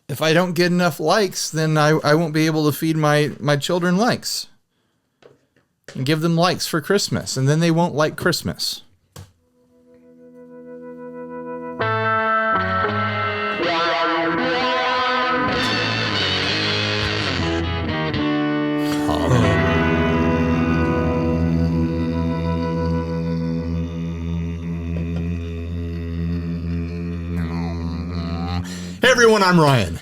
if I don't get enough likes, then I won't be able to feed my children likes and give them likes for Christmas, and then they won't like Christmas. Hey everyone, I'm Ryan.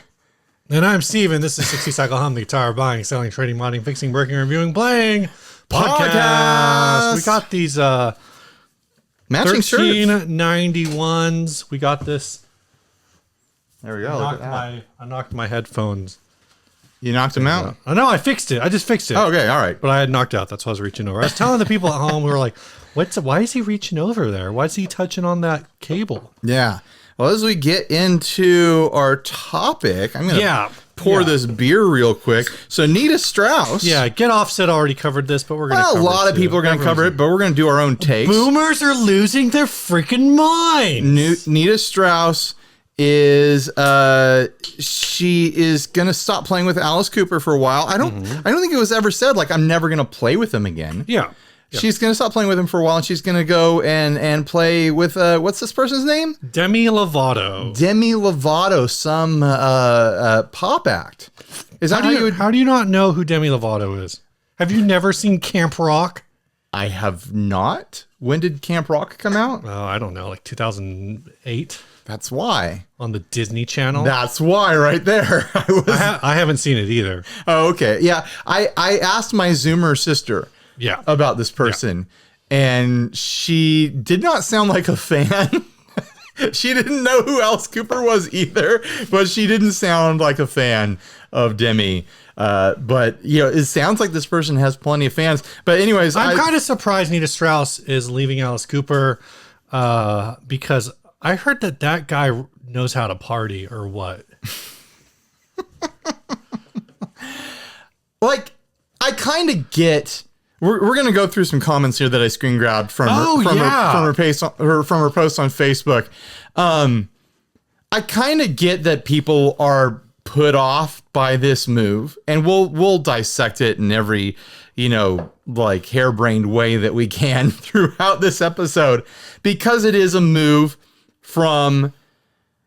And I'm Steven. This is 60 Cycle Hum, the guitar buying, selling, trading, modding, fixing, breaking, reviewing, playing podcast. We got these matching shirts. 1391s. We got this. There we go. I knocked my headphones. You knocked them out? Oh, no, I fixed it. I just fixed it. Oh, okay, all right. But I had knocked out. That's why I was reaching over. I was telling the people at home, we were like, why is he reaching over there? Why is he touching on that cable? Yeah. Well, as we get into our topic, I'm going to pour this beer real quick. So Nita Strauss. Yeah, Get Offset already covered this, but we're going to cover it. A lot of people are going to cover it, but we're going to do our own takes. Boomers are losing their freaking minds. Nita Strauss is she is going to stop playing with Alice Cooper for a while. I don't think it was ever said like I'm never going to play with him again. Yeah. She's going to stop playing with him for a while, and she's going to go and play with, what's this person's name? Demi Lovato. Demi Lovato, some pop act. Is that how do you not know who Demi Lovato is? Have you never seen Camp Rock? I have not. When did Camp Rock come out? Oh, I don't know, like 2008. That's why. On the Disney Channel. That's why right there. I haven't seen it either. Oh, okay. Yeah. I asked my Zoomer sister about this person, and she did not sound like a fan. She didn't know who Alice Cooper was either, but she didn't sound like a fan of Demi. But it sounds like this person has plenty of fans. But anyways, I'm kind of surprised Nita Strauss is leaving Alice Cooper because I heard that guy knows how to party or what. Like, I kind of get. We're going to go through some comments here that I screen grabbed from her post on Facebook. I kind of get that people are put off by this move, and we'll dissect it in every, like harebrained way that we can throughout this episode, because it is a move from,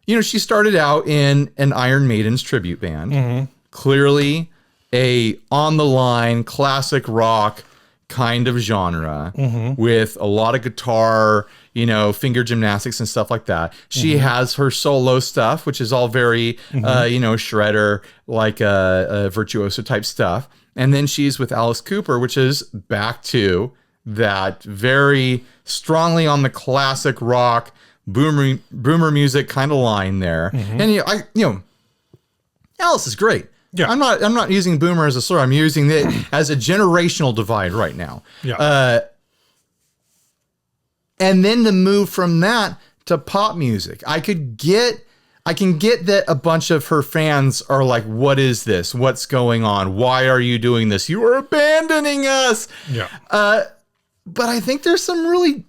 she started out in an Iron Maiden's tribute band, clearly a on the line classic rock kind of genre with a lot of guitar, finger gymnastics and stuff like that. She has her solo stuff, which is all very, shredder, like virtuoso type stuff. And then she's with Alice Cooper, which is back to that very strongly on the classic rock, boomer music kind of line there. And, Alice is great. Yeah, I'm not using boomer as a slur. I'm using it as a generational divide right now. Yeah. And then the move from that to pop music. I can get that a bunch of her fans are like, what is this? What's going on? Why are you doing this? You are abandoning us. Yeah. But I think there's some really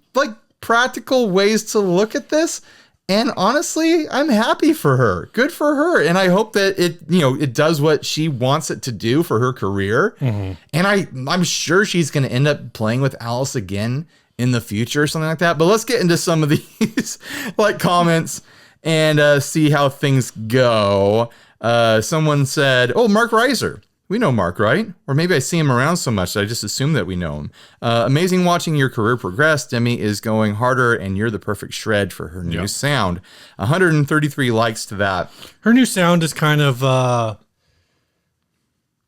practical ways to look at this. And honestly, I'm happy for her. Good for her. And I hope that it does what she wants it to do for her career. And I'm sure she's going to end up playing with Alice again in the future or something like that. But let's get into some of these comments and see how things go. Someone said, oh, Mark Reiser. We know Mark, right? Or maybe I see him around so much that I just assume that we know him. Amazing watching your career progress. Demi is going harder, and you're the perfect shred for her new sound. 133 likes to that. Her new sound is kind of,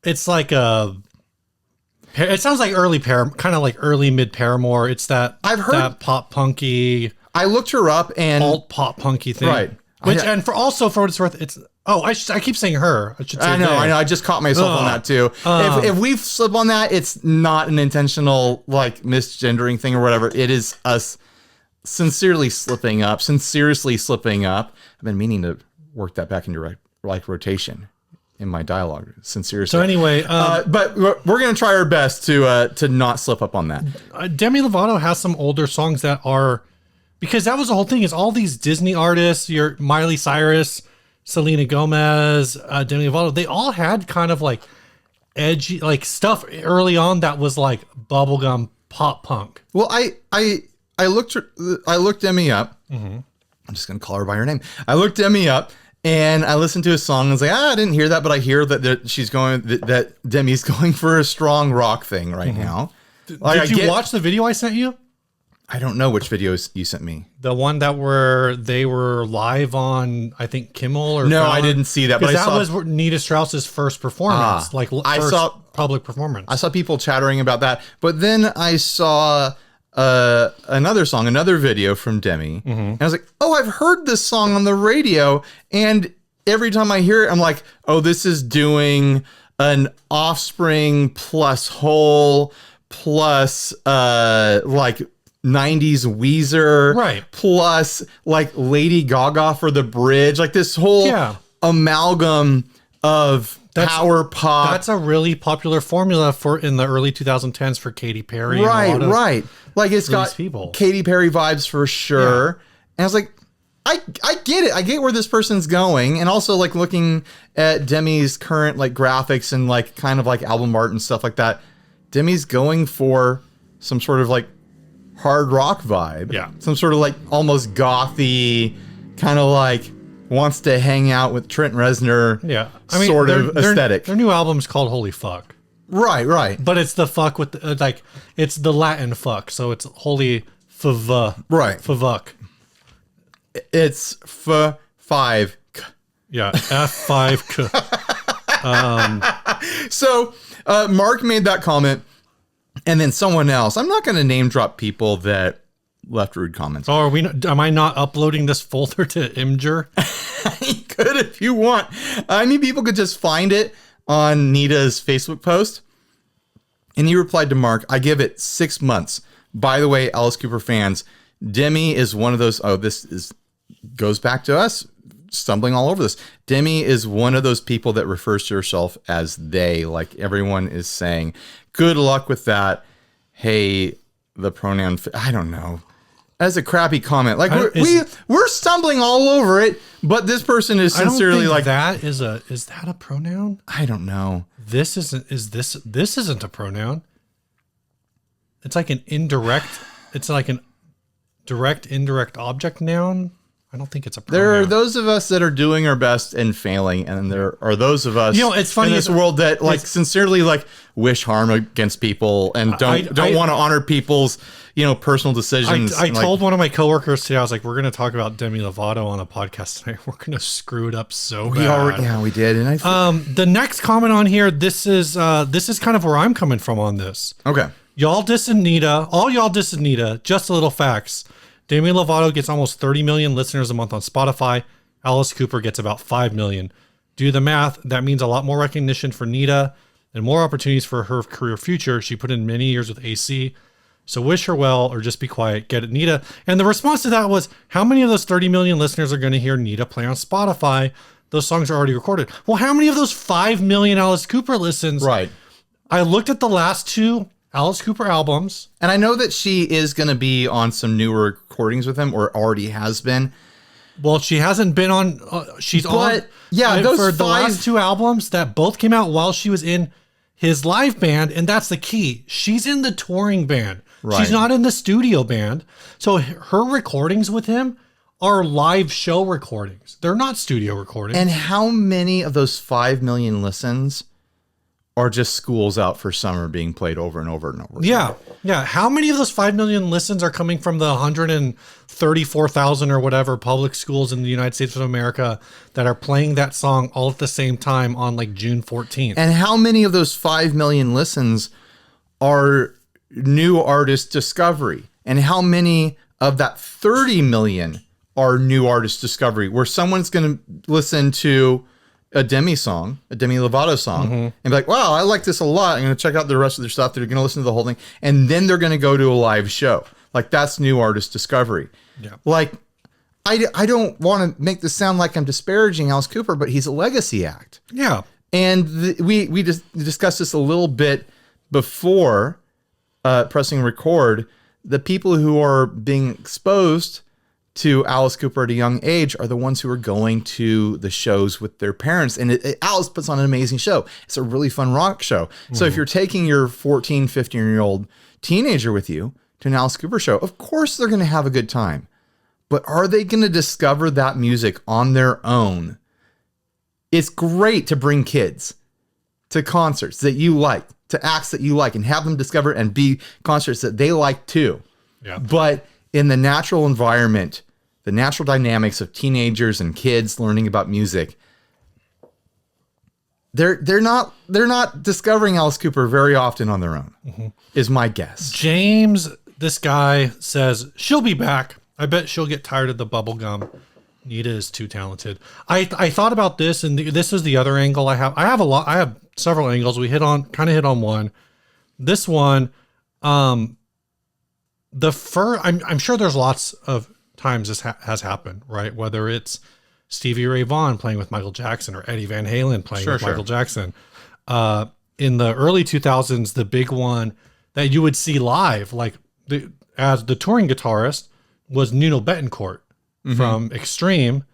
it's like it sounds like kind of like early mid Paramore. It's that I've heard that pop punky. I looked her up and alt pop punky thing, right? And for what it's worth, it's. Oh, I keep saying her. I should say I know. I just caught myself on that too. If we've slipped on that, it's not an intentional misgendering thing or whatever. It is us sincerely slipping up. I've been meaning to work that back into rotation in my dialogue. Sincerely. So anyway, but we're going to try our best to not slip up on that. Demi Lovato has some older songs that are, because that was the whole thing, is all these Disney artists, your Miley Cyrus, Selena Gomez, Demi Lovato, they all had kind of like edgy, like stuff early on that was like bubblegum pop punk. Well, I looked Demi up. Mm-hmm. I'm just gonna call her by her name. I looked Demi up and I listened to a song and I was like, I didn't hear that, but I hear that she's going that Demi's going for a strong rock thing right now. Did you watch the video I sent you? I don't know which videos you sent me. The one that they were live on, I think Kimmel or no, Fallon. I didn't see that. But that was Nita Strauss's first performance, public performance. I saw people chattering about that, but then I saw another video from Demi, and I was like, oh, I've heard this song on the radio, and every time I hear it, I'm like, oh, this is doing an Offspring plus Hole plus like 90s Weezer, right? Plus like Lady Gaga for the bridge, like this whole amalgam of power pop. That's a really popular formula for in the early 2010s for Katy Perry. Right. Like it's got Katy Perry vibes for sure. Yeah. And I was like, I get it. I get where this person's going. And also like looking at Demi's current like graphics and like kind of like album art and stuff like that. Demi's going for some sort of like hard rock vibe. Yeah. Some sort of like almost gothy kind of like wants to hang out with Trent Reznor sort of aesthetic. Their new album's called Holy Fuck. Right. But it's the fuck with the, like it's the Latin fuck, so it's holy fuck. Right. Fuck. It's F5. Yeah, F5. So Mark made that comment, and then someone else. I'm not going to name drop people that left rude comments. Oh, am I not uploading this folder to Imgur? You could if you want. I mean, people could just find it on Nita's Facebook post. And he replied to Mark, I give it 6 months. By the way, Alice Cooper fans, Demi is one of those. Oh, goes back to us stumbling all over this. Demi is one of those people that refers to herself as they, like everyone is saying, good luck with that. Hey, the pronoun, I don't know. That's a crappy comment. Like we're stumbling all over it, but this person is sincerely like is that a pronoun? I don't know. This isn't a pronoun. It's like an indirect. It's like an direct indirect object noun. I don't think it's a pronoun. There are those of us that are doing our best and failing, and there are those of us it's funny in this world that like sincerely like wish harm against people and don't want to honor people's personal decisions. I told one of my coworkers today, I was like, we're going to talk about Demi Lovato on a podcast tonight. We're going to screw it up so bad. We did. And the next comment on here, this is kind of where I'm coming from on this. Okay. Y'all dissing Nita. All y'all dissing Nita. Just a little facts. Demi Lovato gets almost 30 million listeners a month on Spotify. Alice Cooper gets about 5 million. Do the math. That means a lot more recognition for Nita and more opportunities for her career future. She put in many years with AC. So wish her well or just be quiet. Get it, Nita. And the response to that was, how many of those 30 million listeners are going to hear Nita play on Spotify? Those songs are already recorded. Well, how many of those 5 million Alice Cooper listens? Right. I looked at the last 2 Alice Cooper albums. And I know that she is going to be on some newer recordings with him, or already has been. Well, she hasn't been on. She's on. Yeah, the last 2 albums that both came out while she was in his live band, and that's the key. She's in the touring band. Right. She's not in the studio band. So her recordings with him are live show recordings. They're not studio recordings. And how many of those 5 million listens are just schools out for summer being played over and over and over again? Yeah. How many of those 5 million listens are coming from the 134,000 or whatever public schools in the United States of America that are playing that song all at the same time on like June 14th? And how many of those 5 million listens are new artist discovery? And how many of that 30 million are new artist discovery, where someone's going to listen to a Demi Lovato song, and be like, wow, I like this a lot. I'm going to check out the rest of their stuff. They're going to listen to the whole thing. And then they're going to go to a live show. Like, that's new artist discovery. Yeah. Like, I don't want to make this sound like I'm disparaging Alice Cooper, but he's a legacy act. Yeah. And we just discussed this a little bit before pressing record. The people who are being exposed to Alice Cooper at a young age are the ones who are going to the shows with their parents. And Alice puts on an amazing show. It's a really fun rock show. So if you're taking your 14, 15-year-old teenager with you to an Alice Cooper show, of course they're going to have a good time. But are they going to discover that music on their own? It's great to bring kids to concerts that you like, to acts that you like, and have them discover and be concerts that they like too. Yeah. But in the natural environment, the natural dynamics of teenagers and kids learning about music, they're not discovering Alice Cooper very often on their own, is my guess. James, this guy says she'll be back. I bet she'll get tired of the bubble gum. Nita is too talented. I thought about this, and this is the other angle I have. I have several angles. We hit on one. This one, I'm sure there's lots of times this has happened, right? Whether it's Stevie Ray Vaughan playing with Michael Jackson or Eddie Van Halen playing with Michael Jackson. In the early 2000s, the big one that you would see live, like as the touring guitarist, was Nuno Betancourt from Extreme.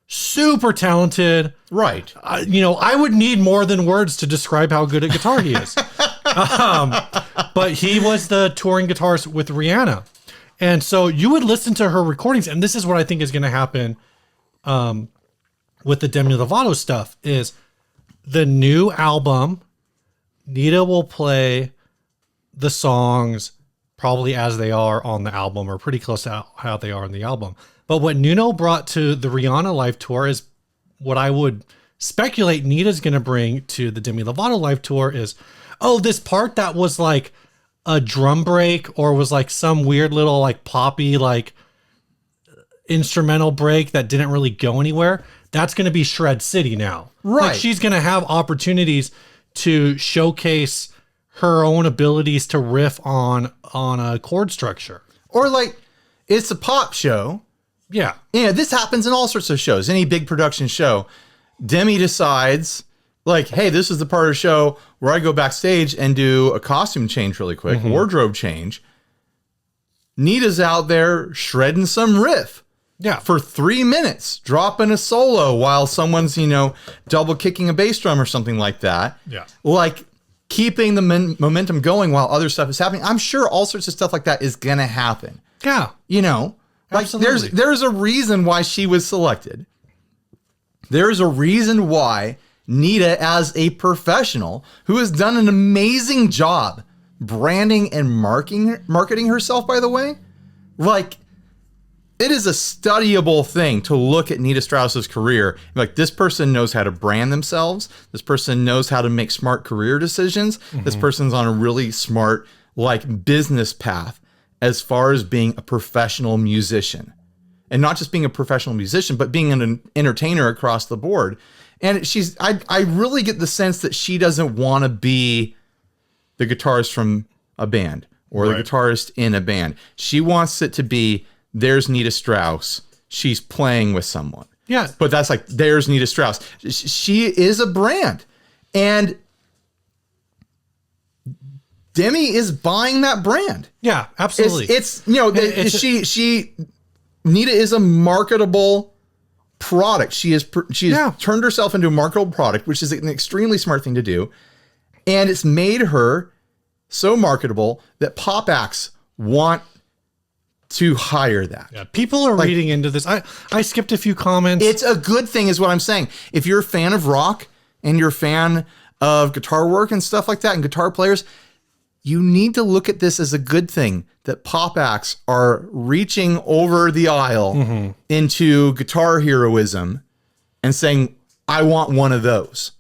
Super talented. Right. I would need more than words to describe how good at guitar he is. But he was the touring guitarist with Rihanna. And so you would listen to her recordings, and this is what I think is going to happen with the Demi Lovato stuff, is the new album, Nita will play the songs probably as they are on the album, or pretty close to how they are on the album. But what Nuno brought to the Rihanna live tour is what I would speculate Nita's going to bring to the Demi Lovato live tour is, this part that was like a drum break or was like some weird little like poppy like instrumental break that didn't really go anywhere. That's going to be Shred City now. Right. Like she's going to have opportunities to showcase her own abilities to riff on a chord structure. Or like, it's a pop show. Yeah. Yeah, this happens in all sorts of shows. Any big production show, Demi decides, like, hey, this is the part of the show where I go backstage and do a costume change really quick, wardrobe change. Nita's out there shredding some riff. Yeah. For 3 minutes, dropping a solo while someone's, double kicking a bass drum or something like that. Yeah. Like, keeping the momentum going while other stuff is happening. I'm sure all sorts of stuff like that is going to happen. Yeah. Like Absolutely. there's a reason why she was selected. There's a reason why Nita, as a professional who has done an amazing job branding and marketing herself, by the way, like, it is a studyable thing to look at Nita Strauss's career. Like, this person knows how to brand themselves. This person knows how to make smart career decisions. This person's on a really smart, like, business path as far as being a professional musician. And not just being a professional musician, but being an entertainer across the board. And I really get the sense that she doesn't want to be the guitarist from a band or the guitarist in a band. She wants it to be, there's Nita Strauss. She's playing with someone. Yeah. But that's like, there's Nita Strauss. She is a brand. And Demi is buying that brand. Yeah, absolutely. Nita is a marketable product. She has turned herself into a marketable product, which is an extremely smart thing to do. And it's made her so marketable that pop acts want to hire that. Yeah, people are reading into this. I skipped a few comments. It's a good thing is what I'm saying. If you're a fan of rock and you're a fan of guitar work and stuff like that and guitar players, you need to look at this as a good thing that pop acts are reaching over the aisle into guitar heroism and saying, I want one of those.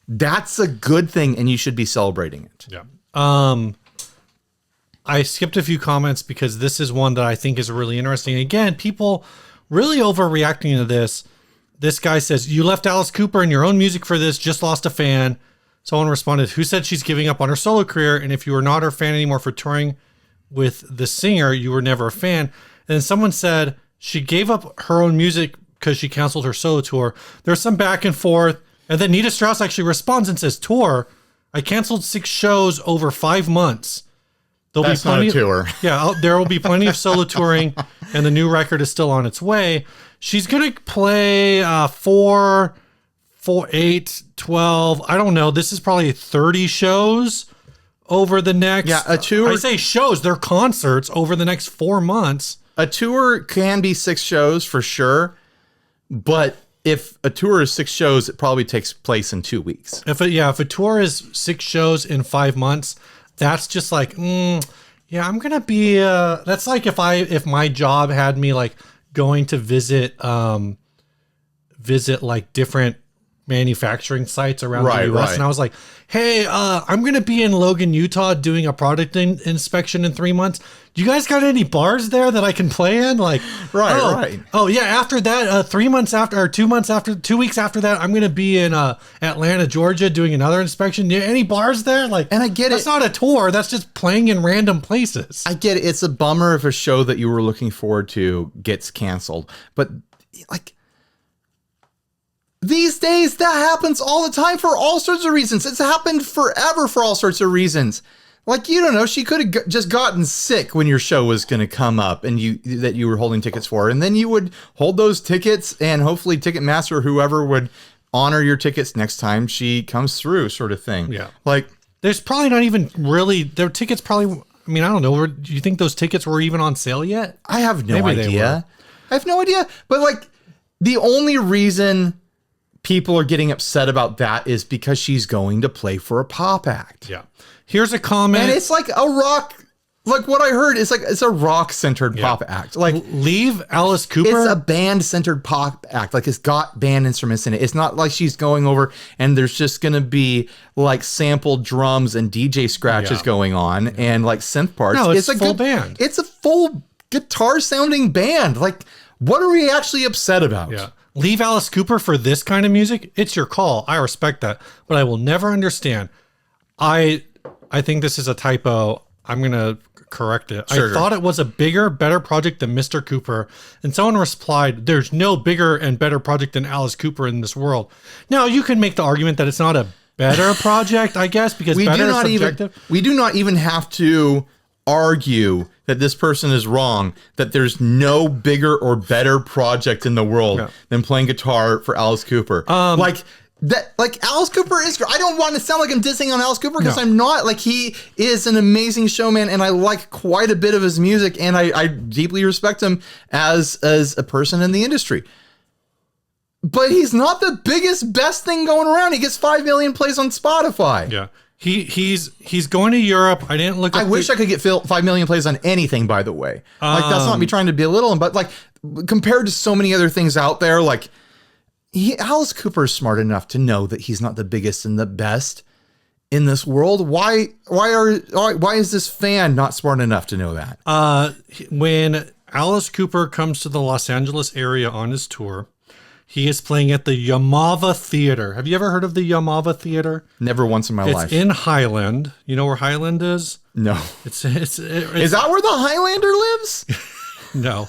That's a good thing, and you should be celebrating it. Yeah. I skipped a few comments because this is one that I think is really interesting. Again, people really overreacting to this. This guy says, you left Alice Cooper and your own music for this, just lost a fan. Someone responded, who said she's giving up on her solo career? And if you were not her fan anymore for touring with the singer, you were never a fan. And then someone said she gave up her own music because she canceled her solo tour. There's some back and forth. And then Nita Strauss actually responds and says, tour, I canceled 6 shows over 5 months. There'll That's be plenty not a tour. There will be plenty of solo touring and the new record is still on its way. She's going to play 4, 8, 12. I don't know. This is probably 30 shows over the next. Yeah, a tour. I say shows, they're concerts over the next 4 months. A tour can be 6 shows for sure, but if a tour is 6 shows, it probably takes place in 2 weeks. If a tour is 6 shows in 5 months, that's just like, yeah, I'm gonna be. That's like if my job had me like going to visit like different manufacturing sites around the US, and I was like, hey, I'm gonna be in Logan, Utah doing a product inspection in 3 months. Do you guys got any bars there that I can play in? Like, right. Oh yeah, after that, 3 months after, or 2 months after, 2 weeks after that, I'm gonna be in Atlanta, Georgia doing another inspection. Yeah, any bars there? Like, and I get that's not a tour, that's just playing in random places. I get it. It's a bummer if a show that you were looking forward to gets canceled, but like, these days, that happens all the time for all sorts of reasons. It's happened forever for all sorts of reasons. Like, you don't know, she could have just gotten sick when your show was going to come up and that you were holding tickets for. And then you would hold those tickets and hopefully Ticketmaster or whoever would honor your tickets next time she comes through, sort of thing. Yeah. Like, there's probably not even really, their tickets probably, I mean, I don't know. Do you think those tickets were even on sale yet? I have no idea. I have no idea. But like, the only reason people are getting upset about that is because she's going to play for a pop act. Yeah. Here's a comment. And it's like a rock, like what I heard, it's a rock centered pop act. Like, leave Alice Cooper. It's a band centered pop act. Like, it's got band instruments in it. It's not like she's going over and there's just going to be like sampled drums and DJ scratches going on and like synth parts. No, it's a full band. It's a full guitar sounding band. Like, what are we actually upset about? Yeah. Leave Alice Cooper for this kind of music. It's your call. I respect that, but I will never understand. I think this is a typo. I'm going to correct it. Sure. I thought it was a bigger, better project than Mr. Cooper. And someone replied, there's no bigger and better project than Alice Cooper in this world. Now, you can make the argument that it's not a better project, I guess, because better is subjective. We do not even have to argue that this person is wrong, that there's no bigger or better project in the world than playing guitar for Alice Cooper. Like Alice Cooper is, I don't want to sound like I'm dissing on Alice Cooper because I'm not. Like, he is an amazing showman and I like quite a bit of his music and I deeply respect him as a person in the industry. But he's not the biggest, best thing going around. He gets 5 million plays on Spotify. Yeah. He's going to Europe. I didn't look. I wish I could get 5 million plays on anything, by the way. Like, that's not me trying to belittle him, but like, compared to so many other things out there, like, Alice Cooper is smart enough to know that he's not the biggest and the best in this world. Why is this fan not smart enough to know that? When Alice Cooper comes to the Los Angeles area on his tour, he is playing at the Yamava Theater. Have you ever heard of the Yamava Theater? Never once in my life. It's in Highland. You know where Highland is? No. It's is that where the Highlander lives? No.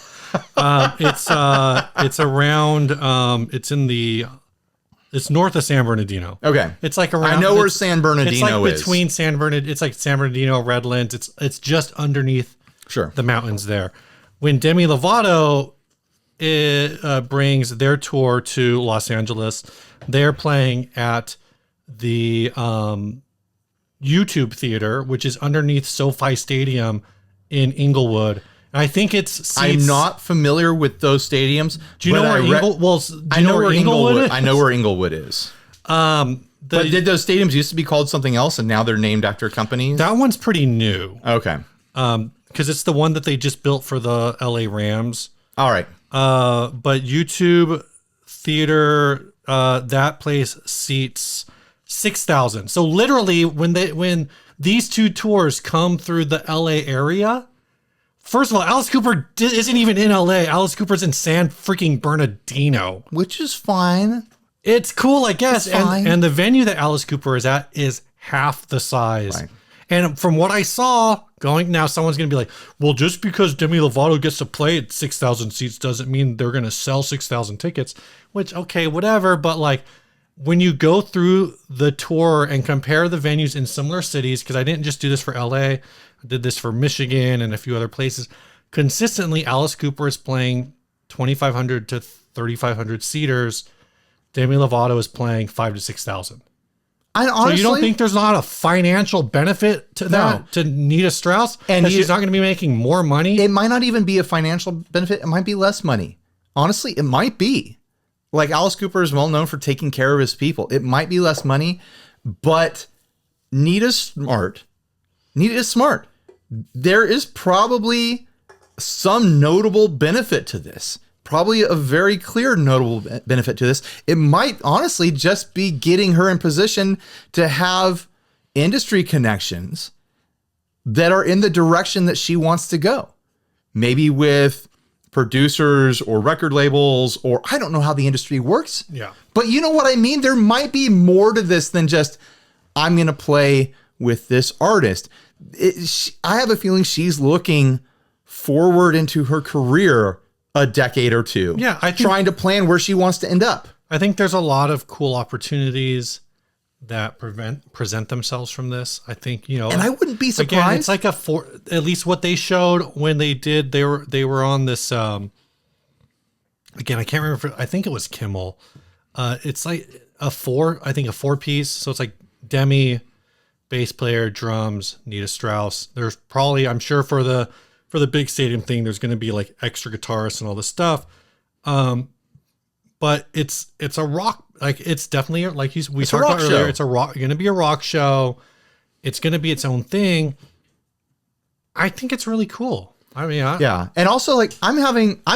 It's around, it's north of San Bernardino. Okay. It's like around, I know where San Bernardino is. It's like is. between it's like San Bernardino, Redlands. It's just underneath the mountains there. When Demi Lovato brings their tour to Los Angeles, they're playing at the YouTube Theater, which is underneath SoFi Stadium in Inglewood. I think it's seats. I'm not familiar with those stadiums. Do you know where Inglewood is? I know where Inglewood is. But did those stadiums used to be called something else and now they're named after companies? That one's pretty new. Okay. Because it's the one that they just built for the LA Rams. All right. But YouTube Theater, that place seats 6,000. So literally when these two tours come through the LA area, first of all, Alice Cooper isn't even in LA. Alice Cooper's in San freaking Bernardino. Which is fine. It's cool, I guess. And the venue that Alice Cooper is at is half the size. Right. And from what I saw now someone's going to be like, well, just because Demi Lovato gets to play at 6,000 seats doesn't mean they're going to sell 6,000 tickets, which, okay, whatever. But like, when you go through the tour and compare the venues in similar cities, because I didn't just do this for LA, I did this for Michigan and a few other places. consistently Alice Cooper is playing 2,500 to 3,500 seaters. Demi Lovato is playing 5,000 to 6,000. So you don't think there's not a financial benefit to that, to Nita Strauss? And she's not going to be making more money? It might not even be a financial benefit. It might be less money. Honestly, it might be. Like, Alice Cooper is well known for taking care of his people. It might be less money, but Nita's smart. Nita is smart. There is probably some notable benefit to this. Probably a very clear notable benefit to this. It might honestly just be getting her in position to have industry connections that are in the direction that she wants to go. Maybe with producers or record labels, or I don't know how the industry works. Yeah. But you know what I mean? There might be more to this than just, I'm going to play with this artist. I have a feeling she's looking forward into her career a decade or two. Yeah, trying to plan where she wants to end up. I think there's a lot of cool opportunities that present themselves from this. I think, you know, and I wouldn't be surprised. Again, it's like at least what they showed when they were on this. Again, I can't remember. I think it was Kimmel. It's like a 4-piece. So it's like Demi, bass player, drums, Nita Strauss. There's probably, I'm sure for the big stadium thing, there's going to be like extra guitarists and all this stuff. But it's a rock, like it's definitely like we talked about earlier. It's going to be a rock show. It's going to be its own thing. I think it's really cool. I mean, yeah. And also, like, I'm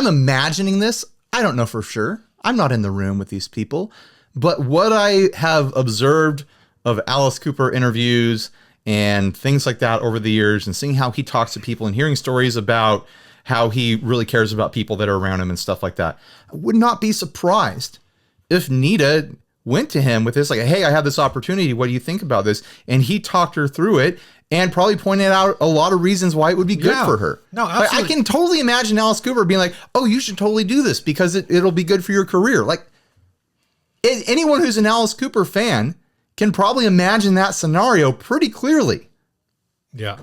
imagining this. I don't know for sure. I'm not in the room with these people, but what I have observed of Alice Cooper interviews and things like that over the years, and seeing how he talks to people and hearing stories about how he really cares about people that are around him and stuff like that, I would not be surprised if Nita went to him with this, like, hey, I have this opportunity. What do you think about this? And he talked her through it and probably pointed out a lot of reasons why it would be good for her. No, absolutely. Like, I can totally imagine Alice Cooper being like, oh, you should totally do this because it'll be good for your career. Like, anyone who's an Alice Cooper fan can probably imagine that scenario pretty clearly. Yeah.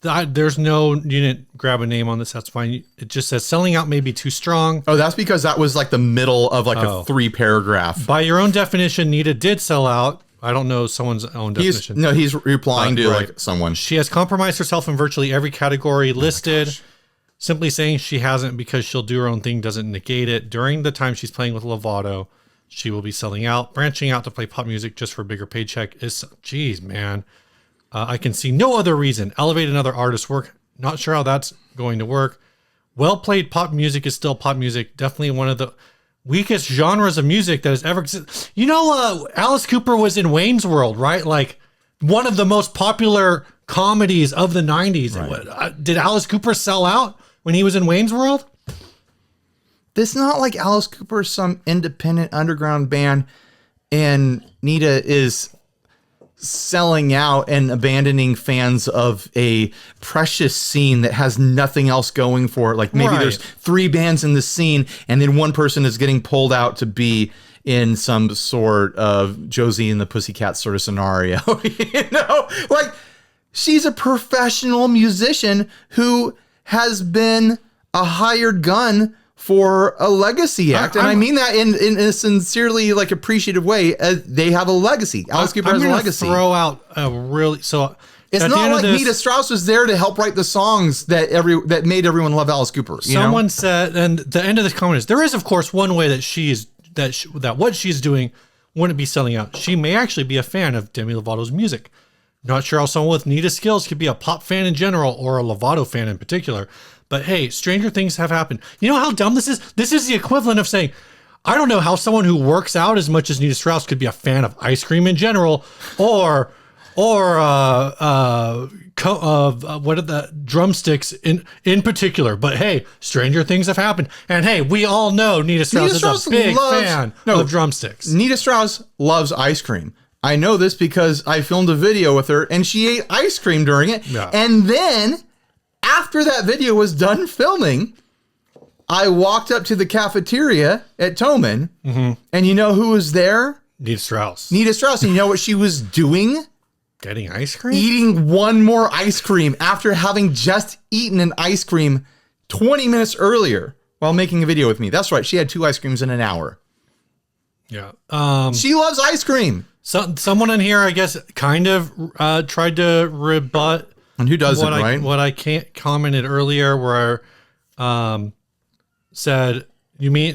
There's no, you didn't grab a name on this. That's fine. It just says selling out may be too strong. Oh, that's because that was like the middle of like a 3-paragraph. By your own definition, Nita did sell out. I don't know someone's own definition. He's replying to like someone. She has compromised herself in virtually every category listed. Simply saying she hasn't because she'll do her own thing doesn't negate it. During the time she's playing with Lovato, she will be selling out. Branching out to play pop music just for a bigger paycheck is, geez, man. I can see no other reason. Elevate another artist's work. Not sure how that's going to work. Well-played pop music is still pop music. Definitely one of the weakest genres of music that has ever existed. You know, Alice Cooper was in Wayne's World, right? Like one of the most popular comedies of the 90s. Right. Did Alice Cooper sell out when he was in Wayne's World? It's not like Alice Cooper is some independent underground band and Nita is selling out and abandoning fans of a precious scene that has nothing else going for it. Like maybe there's 3 bands in the scene and then one person is getting pulled out to be in some sort of Josie and the Pussycats sort of scenario. You know, like she's a professional musician who has been a hired gun for a legacy act. And I mean that in a sincerely like appreciative way. They have a legacy. Alice Cooper has a legacy. Throw out a really, so it's not like Nita Strauss was there to help write the songs that made everyone love Alice Cooper. Someone said, and the end of this comment is, there is of course one way that that what she's doing wouldn't be selling out. She may actually be a fan of Demi Lovato's music. Not sure how someone with Nita skills could be a pop fan in general or a Lovato fan in particular. But hey, stranger things have happened. You know how dumb this is? This is the equivalent of saying, I don't know how someone who works out as much as Nita Strauss could be a fan of ice cream in general, or what are the drumsticks in particular. But hey, stranger things have happened. And hey, we all know Nita Strauss is a big fan of drumsticks. Nita Strauss loves ice cream. I know this because I filmed a video with her and she ate ice cream during it. Yeah. And then after that video was done filming, I walked up to the cafeteria at Toman, and you know who was there? Nita Strauss. Nita Strauss. And you know what she was doing? Getting ice cream? Eating one more ice cream after having just eaten an ice cream 20 minutes earlier while making a video with me. That's right. She had 2 ice creams in an hour. Yeah. She loves ice cream. So someone in here, I guess, kind of tried to rebut. And who doesn't, right? What I can't commented earlier, where said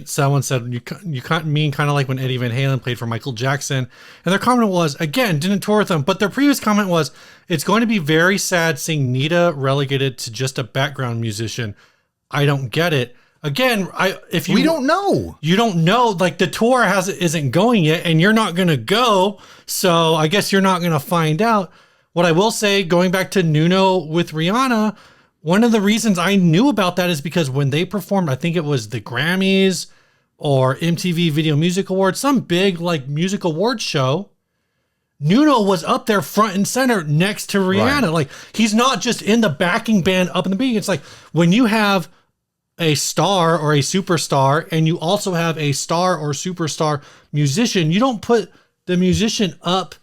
someone said you can't mean kind of like when Eddie Van Halen played for Michael Jackson, and their comment was, again, didn't tour with them, but their previous comment was, it's going to be very sad seeing Nita relegated to just a background musician. I don't get it. Again, we don't know. You don't know. Like, the tour isn't going yet, and you're not going to go. So I guess you're not going to find out. What I will say, going back to Nuno with Rihanna, one of the reasons I knew about that is because when they performed, I think it was the Grammys or MTV Video Music Awards, some big like music awards show, Nuno was up there front and center next to Rihanna. Right. Like, he's not just in the backing band up in the beginning. It's like when you have a star or a superstar and you also have a star or superstar musician, you don't put the musician up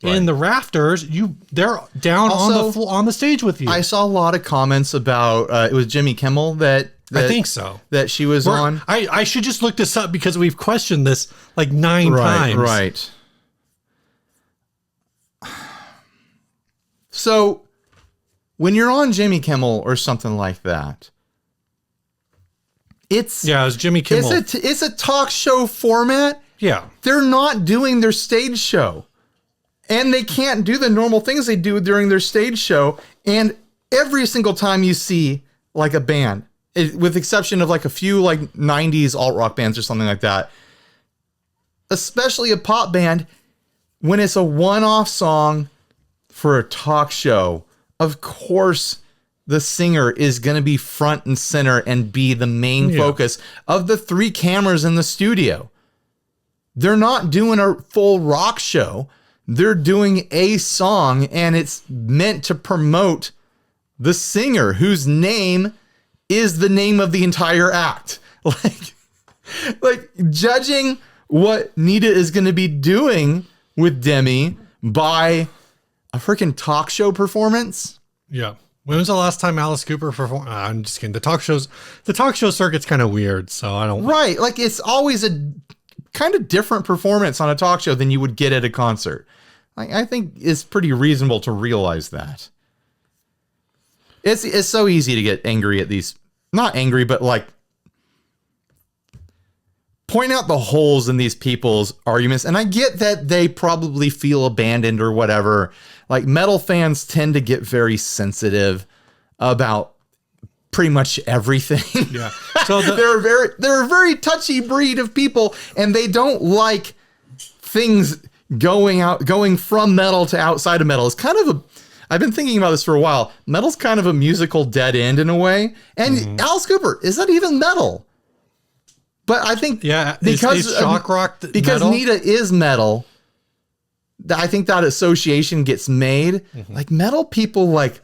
in the rafters. They're down also, on the stage with you. I saw a lot of comments about it was Jimmy Kimmel that I think so, that she was on. I should just look this up because we've questioned this like 9 times. Right. So when you're on Jimmy Kimmel or something like that, it's Jimmy Kimmel. It's a talk show format. Yeah. They're not doing their stage show. And they can't do the normal things they do during their stage show. And every single time you see like a band, with exception of like a few like 90s alt rock bands or something like that, especially a pop band, when it's a one-off song for a talk show, of course the singer is going to be front and center and be the main focus of the 3 cameras in the studio. They're not doing a full rock show. They're doing a song, and it's meant to promote the singer whose name is the name of the entire act. Like judging what Nita is going to be doing with Demi by a freaking talk show performance. Yeah. When was the last time Alice Cooper performed? I'm just kidding. The talk show circuit's kind of weird, so I don't. Right. Like, it's always a kind of different performance on a talk show than you would get at a concert. I think it's pretty reasonable to realize that. It's so easy to get angry at these, not angry, but like point out the holes in these people's arguments. And I get that they probably feel abandoned or whatever. Like, metal fans tend to get very sensitive about pretty much everything. Yeah. So they're a very touchy breed of people, and they don't like things going from metal to outside of metal. It's kind of I've been thinking about this for a while. Metal's kind of a musical dead end in a way. And Alice Cooper, is that even metal? But I think because it's shock rock because metal? Nita is metal, I think that association gets made. Like, metal people, like,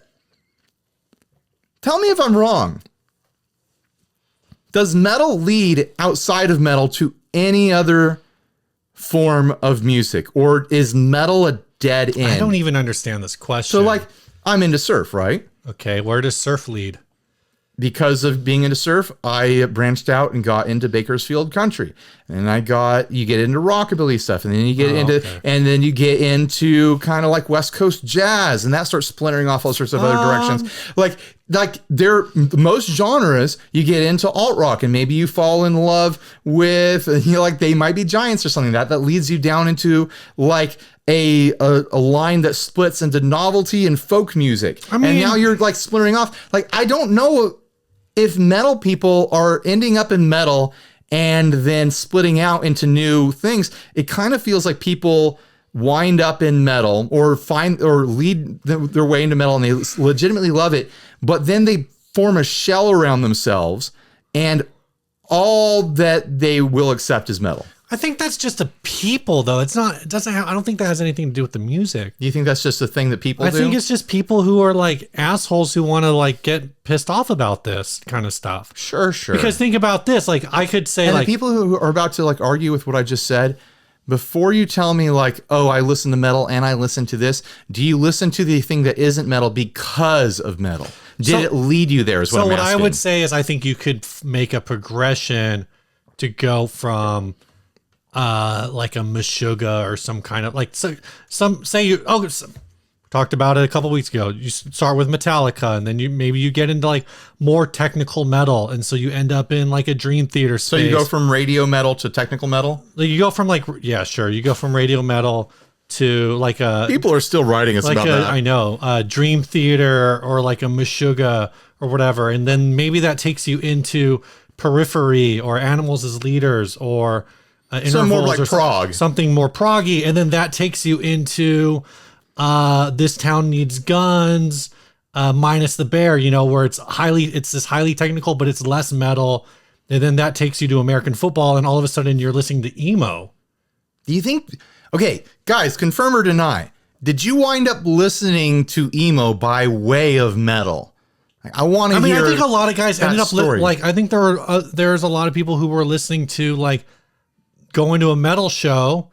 tell me if I'm wrong. Does metal lead outside of metal to any other form of music, or is metal a dead end? I don't even understand this question. So, like, I'm into surf, right? Okay, where does surf lead? Because of being into surf, I branched out and got into Bakersfield country, and you get into rockabilly stuff, and then you get into kind of like West Coast jazz, and that starts splintering off all sorts of other directions. Like most genres, you get into alt rock, and maybe you fall in love with, like, They Might Be Giants or something that leads you down into like a line that splits into novelty and folk music. I mean, and now you're like splintering off. Like, I don't know if metal people are ending up in metal and then splitting out into new things. It kind of feels like people wind up in metal or lead their way into metal, and they legitimately love it, but then they form a shell around themselves, and all that they will accept is metal. I think that's just a people, though. I don't think that has anything to do with the music. Do you think that's just a thing that people do? I think it's just people who are like assholes who want to like get pissed off about this kind of stuff. Sure. Because think about this. Like, I could say, and like, the people who are about to like argue with what I just said, before you tell me like, oh, I listen to metal and I listen to this, do you listen to the thing that isn't metal because of metal? Did it lead you there? Is what I'm asking. So what I would say is I think you could make a progression to go from like a Meshuggah or some kind of like talked about it a couple weeks ago. You start with Metallica, and then you get into like more technical metal, and so you end up in like a Dream Theater space. So you go from radio metal to technical metal? Like you go from like you go from radio metal to like a people are still writing us like about that. I know, Dream Theater or like a Meshuggah or whatever, and then maybe that takes you into Periphery or Animals as Leaders or Some more like prog, something more proggy, and then that takes you into This Town Needs Guns, minus the bear, where it's this highly technical, but it's less metal. And then that takes you to American Football, and all of a sudden you're listening to emo. Do you think, okay, guys, confirm or deny, did you wind up listening to emo by way of metal? I want to hear. I think a lot of guys ended up I think there's a lot of people who were listening to like going to a metal show,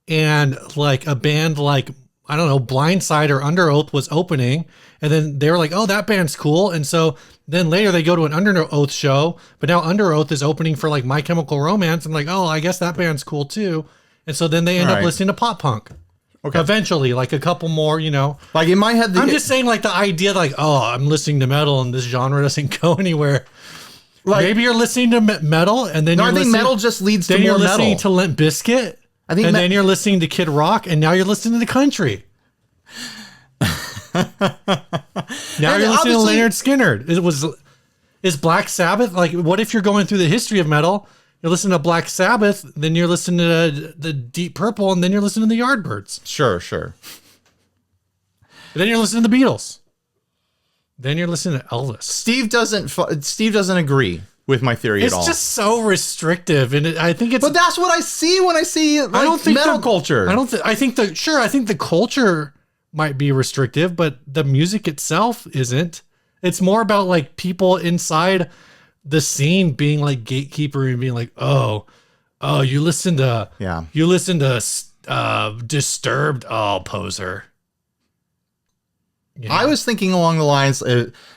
and like a band like, I don't know, Blindside or Under Oath was opening, and then they were like, oh, that band's cool. And so then later they go to an Under Oath show, but now Under Oath is opening for like My Chemical Romance, and like, oh, I guess that band's cool too. And so then they end up listening to pop punk. Okay. Eventually, like a couple more, Like in my head, I'm just saying, like the idea, like, oh, I'm listening to metal and this genre doesn't go anywhere. Like maybe you're listening to metal, and then I think metal just leads to more metal. Then you're listening to Limp Bizkit, and then you're listening to Kid Rock, and now you're listening to country. Now you're listening to Leonard Skinner. Is Black Sabbath, like, what if you're going through the history of metal? You're listening to Black Sabbath, then you're listening to the Deep Purple, and then you're listening to the Yardbirds. Sure. And then you're listening to the Beatles. Then you're listening to Elvis. Steve doesn't agree with my theory at all. It's just so restrictive, and I think it's. But that's what I see when I see like, I don't think metal culture. I think the culture might be restrictive, but the music itself isn't. It's more about like people inside the scene being like gatekeeper and being like, oh, you listen to Disturbed, poser. I was thinking along the lines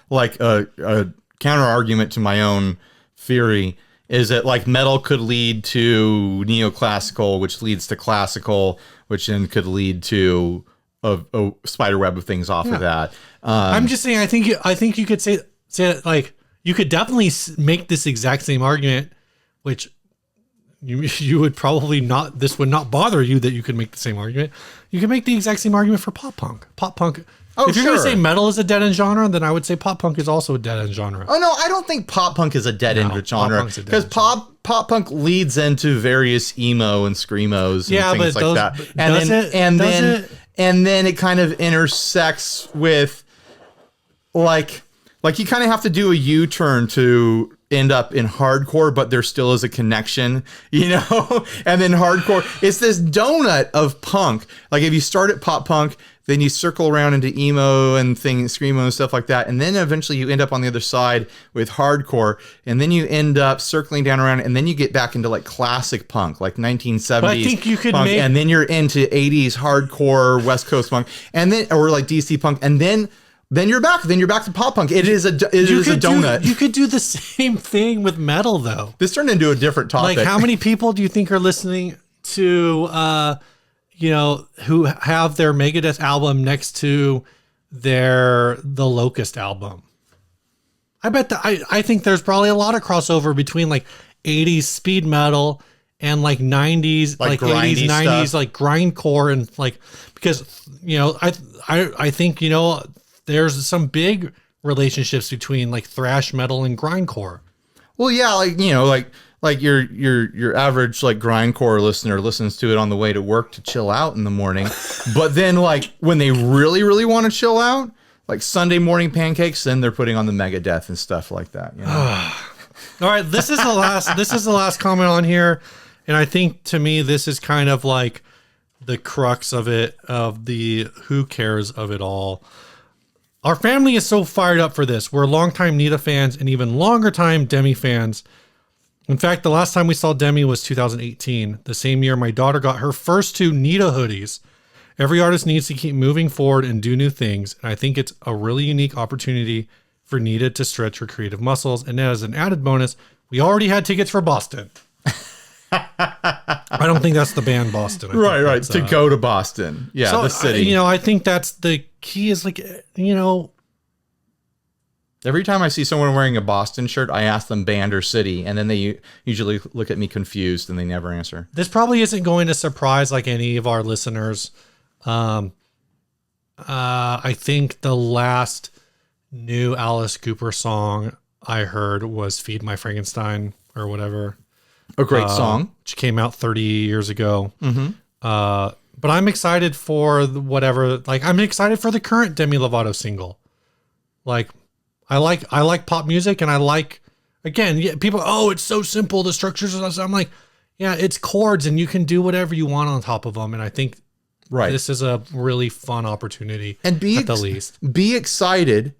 like a counter argument to my own theory is that like metal could lead to neoclassical, which leads to classical, which then could lead to a spider web of things off of that. I'm just saying, I think you could say that, like, you could definitely make this exact same argument, which you would probably not, this would not bother you that you could make the same argument. You can make the exact same argument for pop punk. If you're going to say metal is a dead end genre, then I would say pop punk is also a dead end genre. Oh no, I don't think pop punk is a dead end genre, because pop punk leads into various emo and screamos and things like that. And then it kind of intersects with like you kind of have to do a U-turn to end up in hardcore, but there still is a connection, and then hardcore, it's this donut of punk. Like if you start at pop punk, then you circle around into emo and screamo and stuff like that, and then eventually you end up on the other side with hardcore, and then you end up circling down around, and then you get back into like classic punk, like 1970s. But I think you could punk, and then you're into 80s hardcore West Coast punk, and then or like DC punk, and then you're back. Then you're back to pop punk. It is a donut. You could do the same thing with metal, though. This turned into a different topic. Like, how many people do you think are listening to, who have their Megadeth album next to the Locust album? I bet I think there's probably a lot of crossover between like 80s speed metal and like 90s, like 80s, 90s, like grindcore, and like, because I think there's some big relationships between like thrash metal and grindcore. Well, yeah, like your average like grindcore listener listens to it on the way to work to chill out in the morning, but then like when they really, really want to chill out, like Sunday morning pancakes, then they're putting on the Megadeth and stuff like that. All right, this is the last comment on here, and I think to me this is kind of like the crux of it, of the who cares of it all. Our family is so fired up for this. We're longtime Nita fans and even longer time Demi fans. In fact, the last time we saw Demi was 2018, the same year my daughter got her first 2 Nita hoodies. Every artist needs to keep moving forward and do new things, and I think it's a really unique opportunity for Nita to stretch her creative muscles. And as an added bonus, we already had tickets for Boston. I don't think that's the band Boston. Right. To go to Boston. Yeah, so, the city. I think that's the key is every time I see someone wearing a Boston shirt, I ask them band or city, and then they usually look at me confused and they never answer. This probably isn't going to surprise like any of our listeners. I think the last new Alice Cooper song I heard was Feed My Frankenstein or whatever. A great song. Which came out 30 years ago. Mm-hmm. But I'm excited for whatever, I'm excited for the current Demi Lovato single. Like, I like pop music, and I like, again, people, it's so simple, the structures. I'm like, yeah, it's chords, and you can do whatever you want on top of them. And I think this is a really fun opportunity, and at the least. Be excited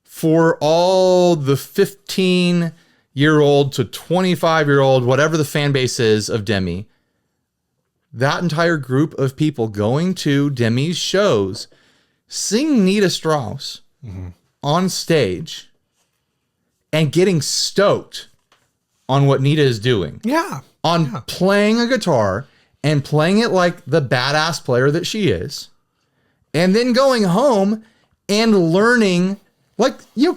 for all the 15-year-old to 25-year-old, whatever the fan base is of Demi, that entire group of people going to Demi's shows, seeing Nita Strauss on stage and getting stoked on what Nita is doing. Yeah. Playing a guitar and playing it like the badass player that she is. And then going home and learning,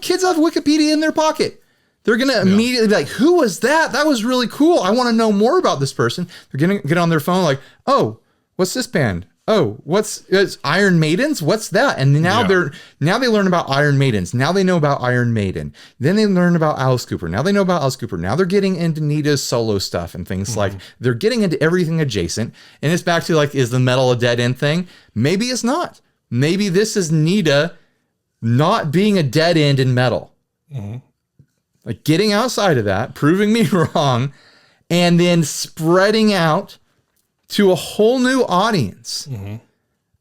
kids have Wikipedia in their pocket. They're going to immediately be like, who was that? That was really cool. I want to know more about this person. They're going to get on their phone like, oh, what's this band? Oh, it's Iron Maidens? What's that? And now they learn about Iron Maidens. Now they know about Iron Maiden. Then they learn about Alice Cooper. Now they know about Alice Cooper. Now they're getting into Nita's solo stuff and things like they're getting into everything adjacent. And it's back to is the metal a dead end thing? Maybe it's not. Maybe this is Nita not being a dead end in metal. Like getting outside of that, proving me wrong, and then spreading out to a whole new audience.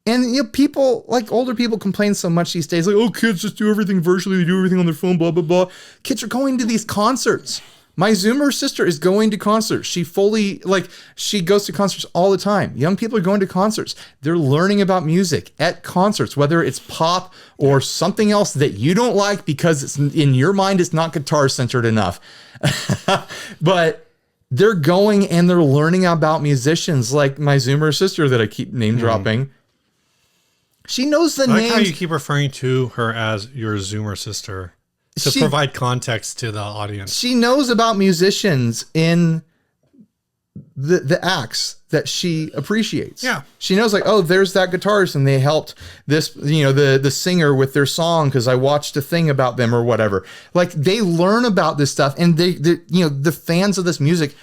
And people, older people complain so much these days, kids just do everything virtually, they do everything on their phone, blah, blah, blah. Kids are going to these concerts. My Zoomer sister is going to concerts. She she goes to concerts all the time. Young people are going to concerts. They're learning about music at concerts, whether it's pop or something else that you don't like because it's in your mind, it's not guitar centered enough. But they're going and they're learning about musicians like my Zoomer sister that I keep name dropping. She knows the names. I like how you keep referring to her as your Zoomer sister to provide context to the audience. She knows about musicians in the acts that she appreciates. Yeah. She knows there's that guitarist and they helped this, the singer with their song because I watched a thing about them or whatever. They learn about this stuff and the fans of this music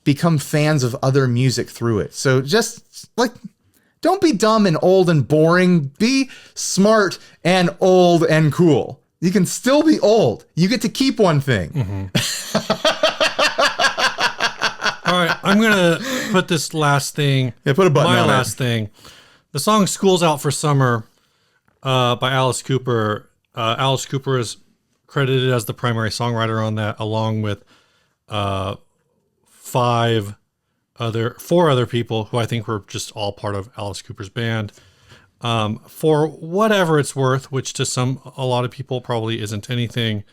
become fans of other music through it. So just don't be dumb and old and boring. Be smart and old and cool. You can still be old. You get to keep one thing. All right, I'm going to put this last thing. Yeah, put a button on it. My last thing. The song School's Out for Summer by Alice Cooper. Alice Cooper is credited as the primary songwriter on that, along with four other people who I think were just all part of Alice Cooper's band. For whatever it's worth, which to a lot of people probably isn't anything,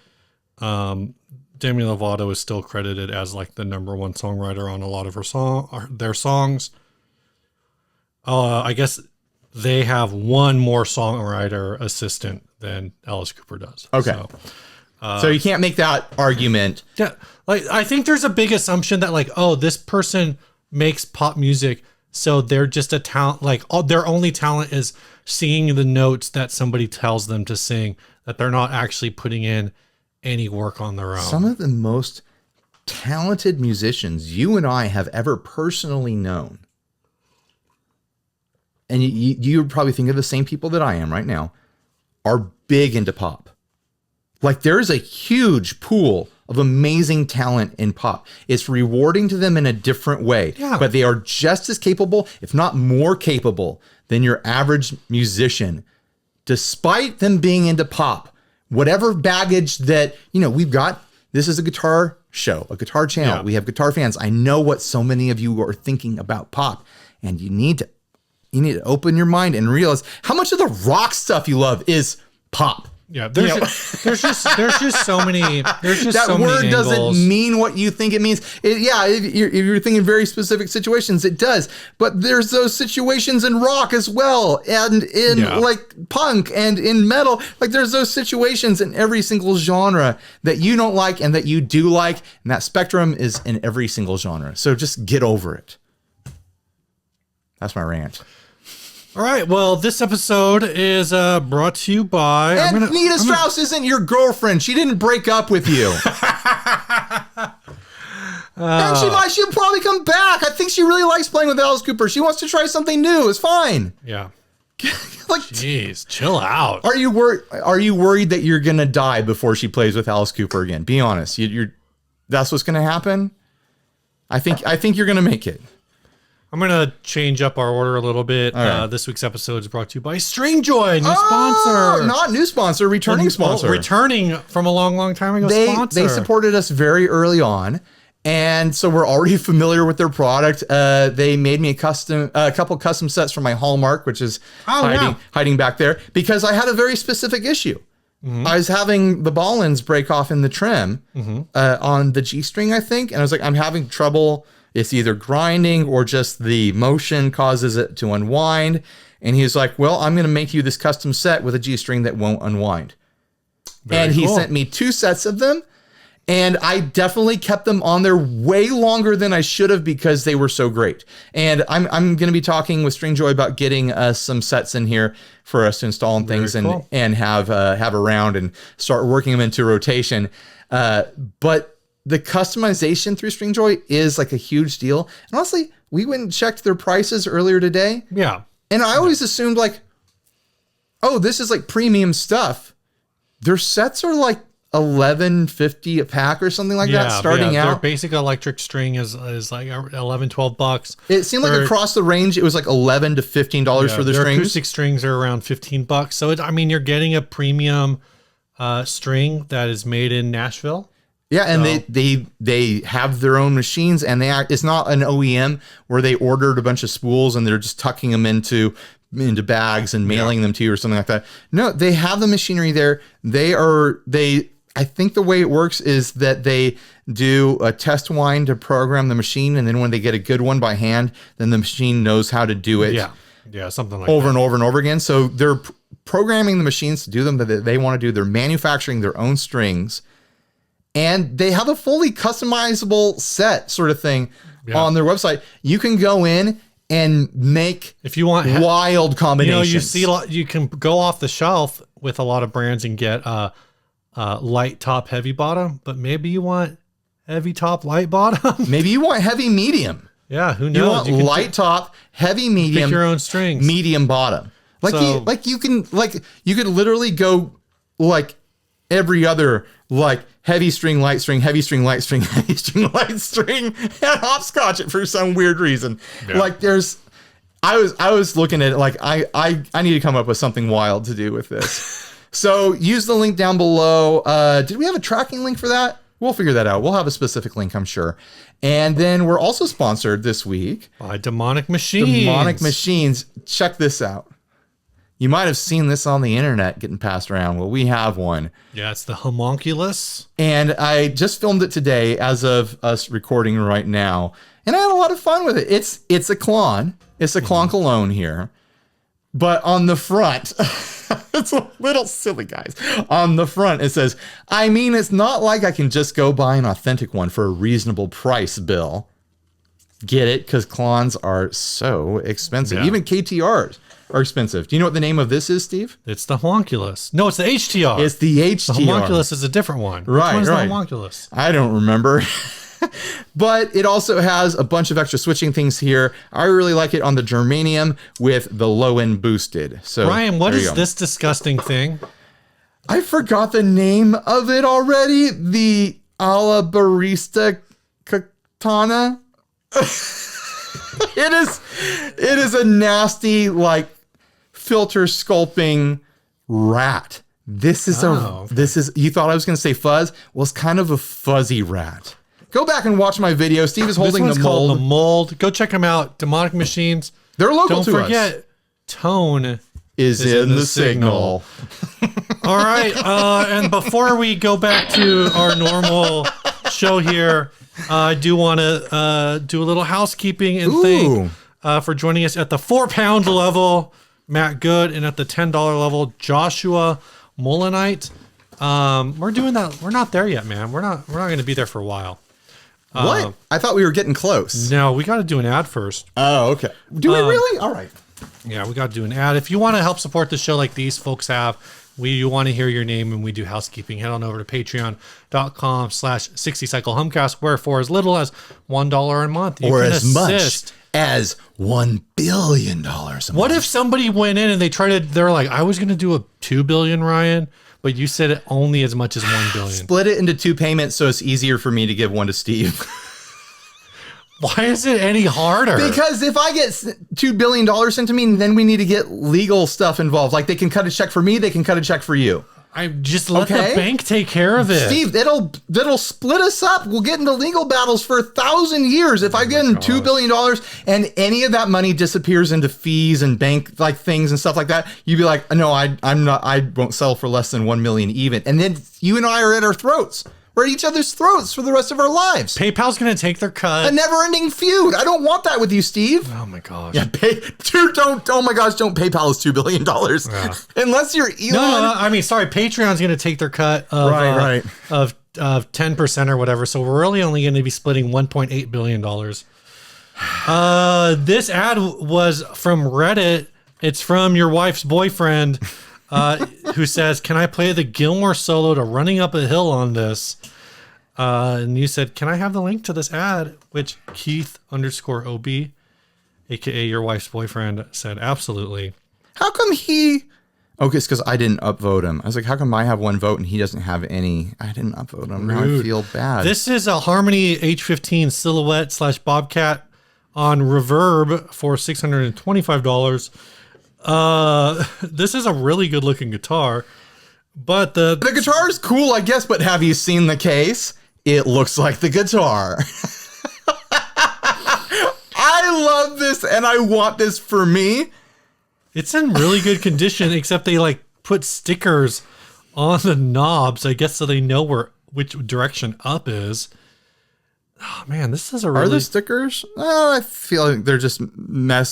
Demi Lovato is still credited as the number one songwriter on a lot of their songs. I guess they have one more songwriter assistant than Alice Cooper does. Okay. So you can't make that argument. Yeah. I think there's a big assumption that this person makes pop music, so they're just a talent. Their only talent is singing the notes that somebody tells them to sing, that they're not actually putting in any work on their own. Some of the most talented musicians you and I have ever personally known, and you probably think of the same people that I am right now, are big into pop. There's a huge pool of amazing talent in pop. It's rewarding to them in a different way, but they are just as capable, if not more capable, than your average musician, despite them being into pop. Whatever baggage that, we've got, this is a guitar show, a guitar channel. We have guitar fans. I know what so many of you are thinking about pop, and you need to open your mind and realize how much of the rock stuff you love is pop. Yeah, there's just so many. There's just that so word many doesn't angles. mean what you think it means. If you're thinking very specific situations, it does. But there's those situations in rock as well, and in like punk and in metal. Like there's those situations in every single genre that you don't like and that you do like, and that spectrum is in every single genre. So just get over it. That's my rant. All right. Well, this episode is brought to you by... And Nita Strauss isn't your girlfriend. She didn't break up with you. And she'll probably come back. I think she really likes playing with Alice Cooper. She wants to try something new. It's fine. Yeah. Like, jeez, chill out. Are you worried that you're gonna die before she plays with Alice Cooper again? Be honest. That's what's gonna happen. I think you're gonna make it. I'm going to change up our order a little bit. Right. This week's episode is brought to you by Stringjoy, new sponsor. Not new sponsor, returning sponsor. Returning from a long, long time ago sponsor. They supported us very early on, and so we're already familiar with their product. They made me a couple custom sets for my Hallmark, which is hiding back there, because I had a very specific issue. Mm-hmm. I was having the ball ends break off in the trim on the G string, I think, and I was like, I'm having trouble. It's either grinding or just the motion causes it to unwind. And he's like, well, I'm going to make you this custom set with a G string that won't unwind. Very cool. He sent me 2 sets of them. And I definitely kept them on there way longer than I should have because they were so great. And I'm going to be talking with Stringjoy about getting some sets in here for us to install and things and have around and start working them into rotation. But the customization through Stringjoy is like a huge deal. And honestly, we went and checked their prices earlier today. Yeah. And I always assumed like, oh, this is like premium stuff. Their sets are like $11.50 a pack or something like that starting out. Their basic electric string is like $11-12. It seemed like across the range, it was like $11 to $15 for the their strings. Acoustic strings are around $15. So you're getting a premium string that is made in Nashville. Yeah, and they have their own machines, and it's not an OEM where they ordered a bunch of spools and they're just tucking them into bags and mailing them to you or something like that. No, they have the machinery there. I think the way it works is that they do a test wind to program the machine, and then when they get a good one by hand, then the machine knows how to do it. Yeah, something like over and over and over again. So they're programming the machines to do them that they want to do. They're manufacturing their own strings. And they have a fully customizable set sort of thing on their website. You can go in and make if you want wild combinations. You can go off the shelf with a lot of brands and get light top, heavy bottom, but maybe you want heavy top, light bottom. Maybe you want heavy medium. Yeah, who knows? You want light top, heavy medium. Pick your own strings. Medium bottom. You could literally go like every other like heavy string, light string, heavy string, light string, heavy string, light string, and hopscotch it for some weird reason. Yeah. Like I was looking at it like I need to come up with something wild to do with this. So use the link down below. Did we have a tracking link for that? We'll figure that out. We'll have a specific link, I'm sure. And then we're also sponsored this week by Demonic Machines. Demonic Machines. Check this out. You might have seen this on the internet getting passed around. Well, we have one. Yeah, it's the homunculus. And I just filmed it today as of us recording right now. And I had a lot of fun with it. It's a Klon. It's a Klon cologne here. But on the front, it's a little silly, guys. On the front, it says, it's not like I can just go buy an authentic one for a reasonable price, Bill. Get it? Because Klons are so expensive. Yeah. Even KTRs are expensive. Do you know what the name of this is, Steve? It's the homunculus. No, it's the HTR. It's the HTR. The homunculus is a different one. Right, Which one's the homunculus? I don't remember. But it also has a bunch of extra switching things here. I really like it on the germanium with the low end boosted. So Ryan, what is this disgusting thing? I forgot the name of it already. The Alla Barista Katana. It is a nasty like filter sculpting rat. This is you thought I was going to say fuzz? Well, it's kind of a fuzzy rat. Go back and watch my video. Steve is holding the mold. Called The Mold. Go check them out. Demonic Machines. They're local to us. Don't forget, Tone is in the signal. All right. And before we go back to our normal show here, I do want to do a little housekeeping and thank for joining us at the £4 level, Matt Good, and at the $10 level, Joshua Molinite. We're doing that. We're not there yet, man. We're not going to be there for a while. What? I thought we were getting close. No, we got to do an ad first. Oh, okay. Do we really? All right. Yeah, we got to do an ad. If you want to help support the show like these folks have, we want to hear your name and we do housekeeping. Head on over to patreon.com/60cyclehumcast, where for as little as $1 a month, you or can as assist. Much as $1 billion a month. What if somebody went in and they're like, I was going to do a $2 billion, Ryan, but you said it only as much as $1 billion. Split it into 2 payments so it's easier for me to give one to Steve. Why is it any harder? Because if I get $2 billion sent to me, then we need to get legal stuff involved. Like they can cut a check for me, they can cut a check for you. I just let the bank take care of it. Steve, that'll split us up. We'll get into legal battles for 1,000 years. If I get in $2 billion and any of that money disappears into fees and bank like things and stuff like that, you'd be like, no, I won't sell for less than 1 million even. And then you and I are at our throats. We're at each other's throats for the rest of our lives. PayPal's going to take their cut. A never-ending feud. I don't want that with you, Steve. Oh my gosh. Yeah, oh my gosh, don't PayPal us $2 billion. Yeah. Unless you're Elon. No, I mean, sorry, Patreon's going to take their cut of, of 10% or whatever. So we're really only going to be splitting $1.8 billion. This ad was from Reddit. It's from your wife's boyfriend. Who says, can I play the Gilmore solo to Running Up a Hill on this? And you said, can I have the link to this ad? Which Keith_OB, aka your wife's boyfriend, said, absolutely. How come he... Okay, it's because I didn't upvote him. I was like, how come I have 1 vote and he doesn't have any? I didn't upvote him. Now I feel bad. This is a Harmony H15 Silhouette / Bobcat on Reverb for $625. This is a really good looking guitar, but the guitar is cool, I guess, but have you seen the case? It looks like the guitar. I love this and I want this for me. It's in really good condition, except they like put stickers on the knobs, I guess, so they know which direction up is. Oh man, this is a really... Are the stickers? Oh, I feel like they're just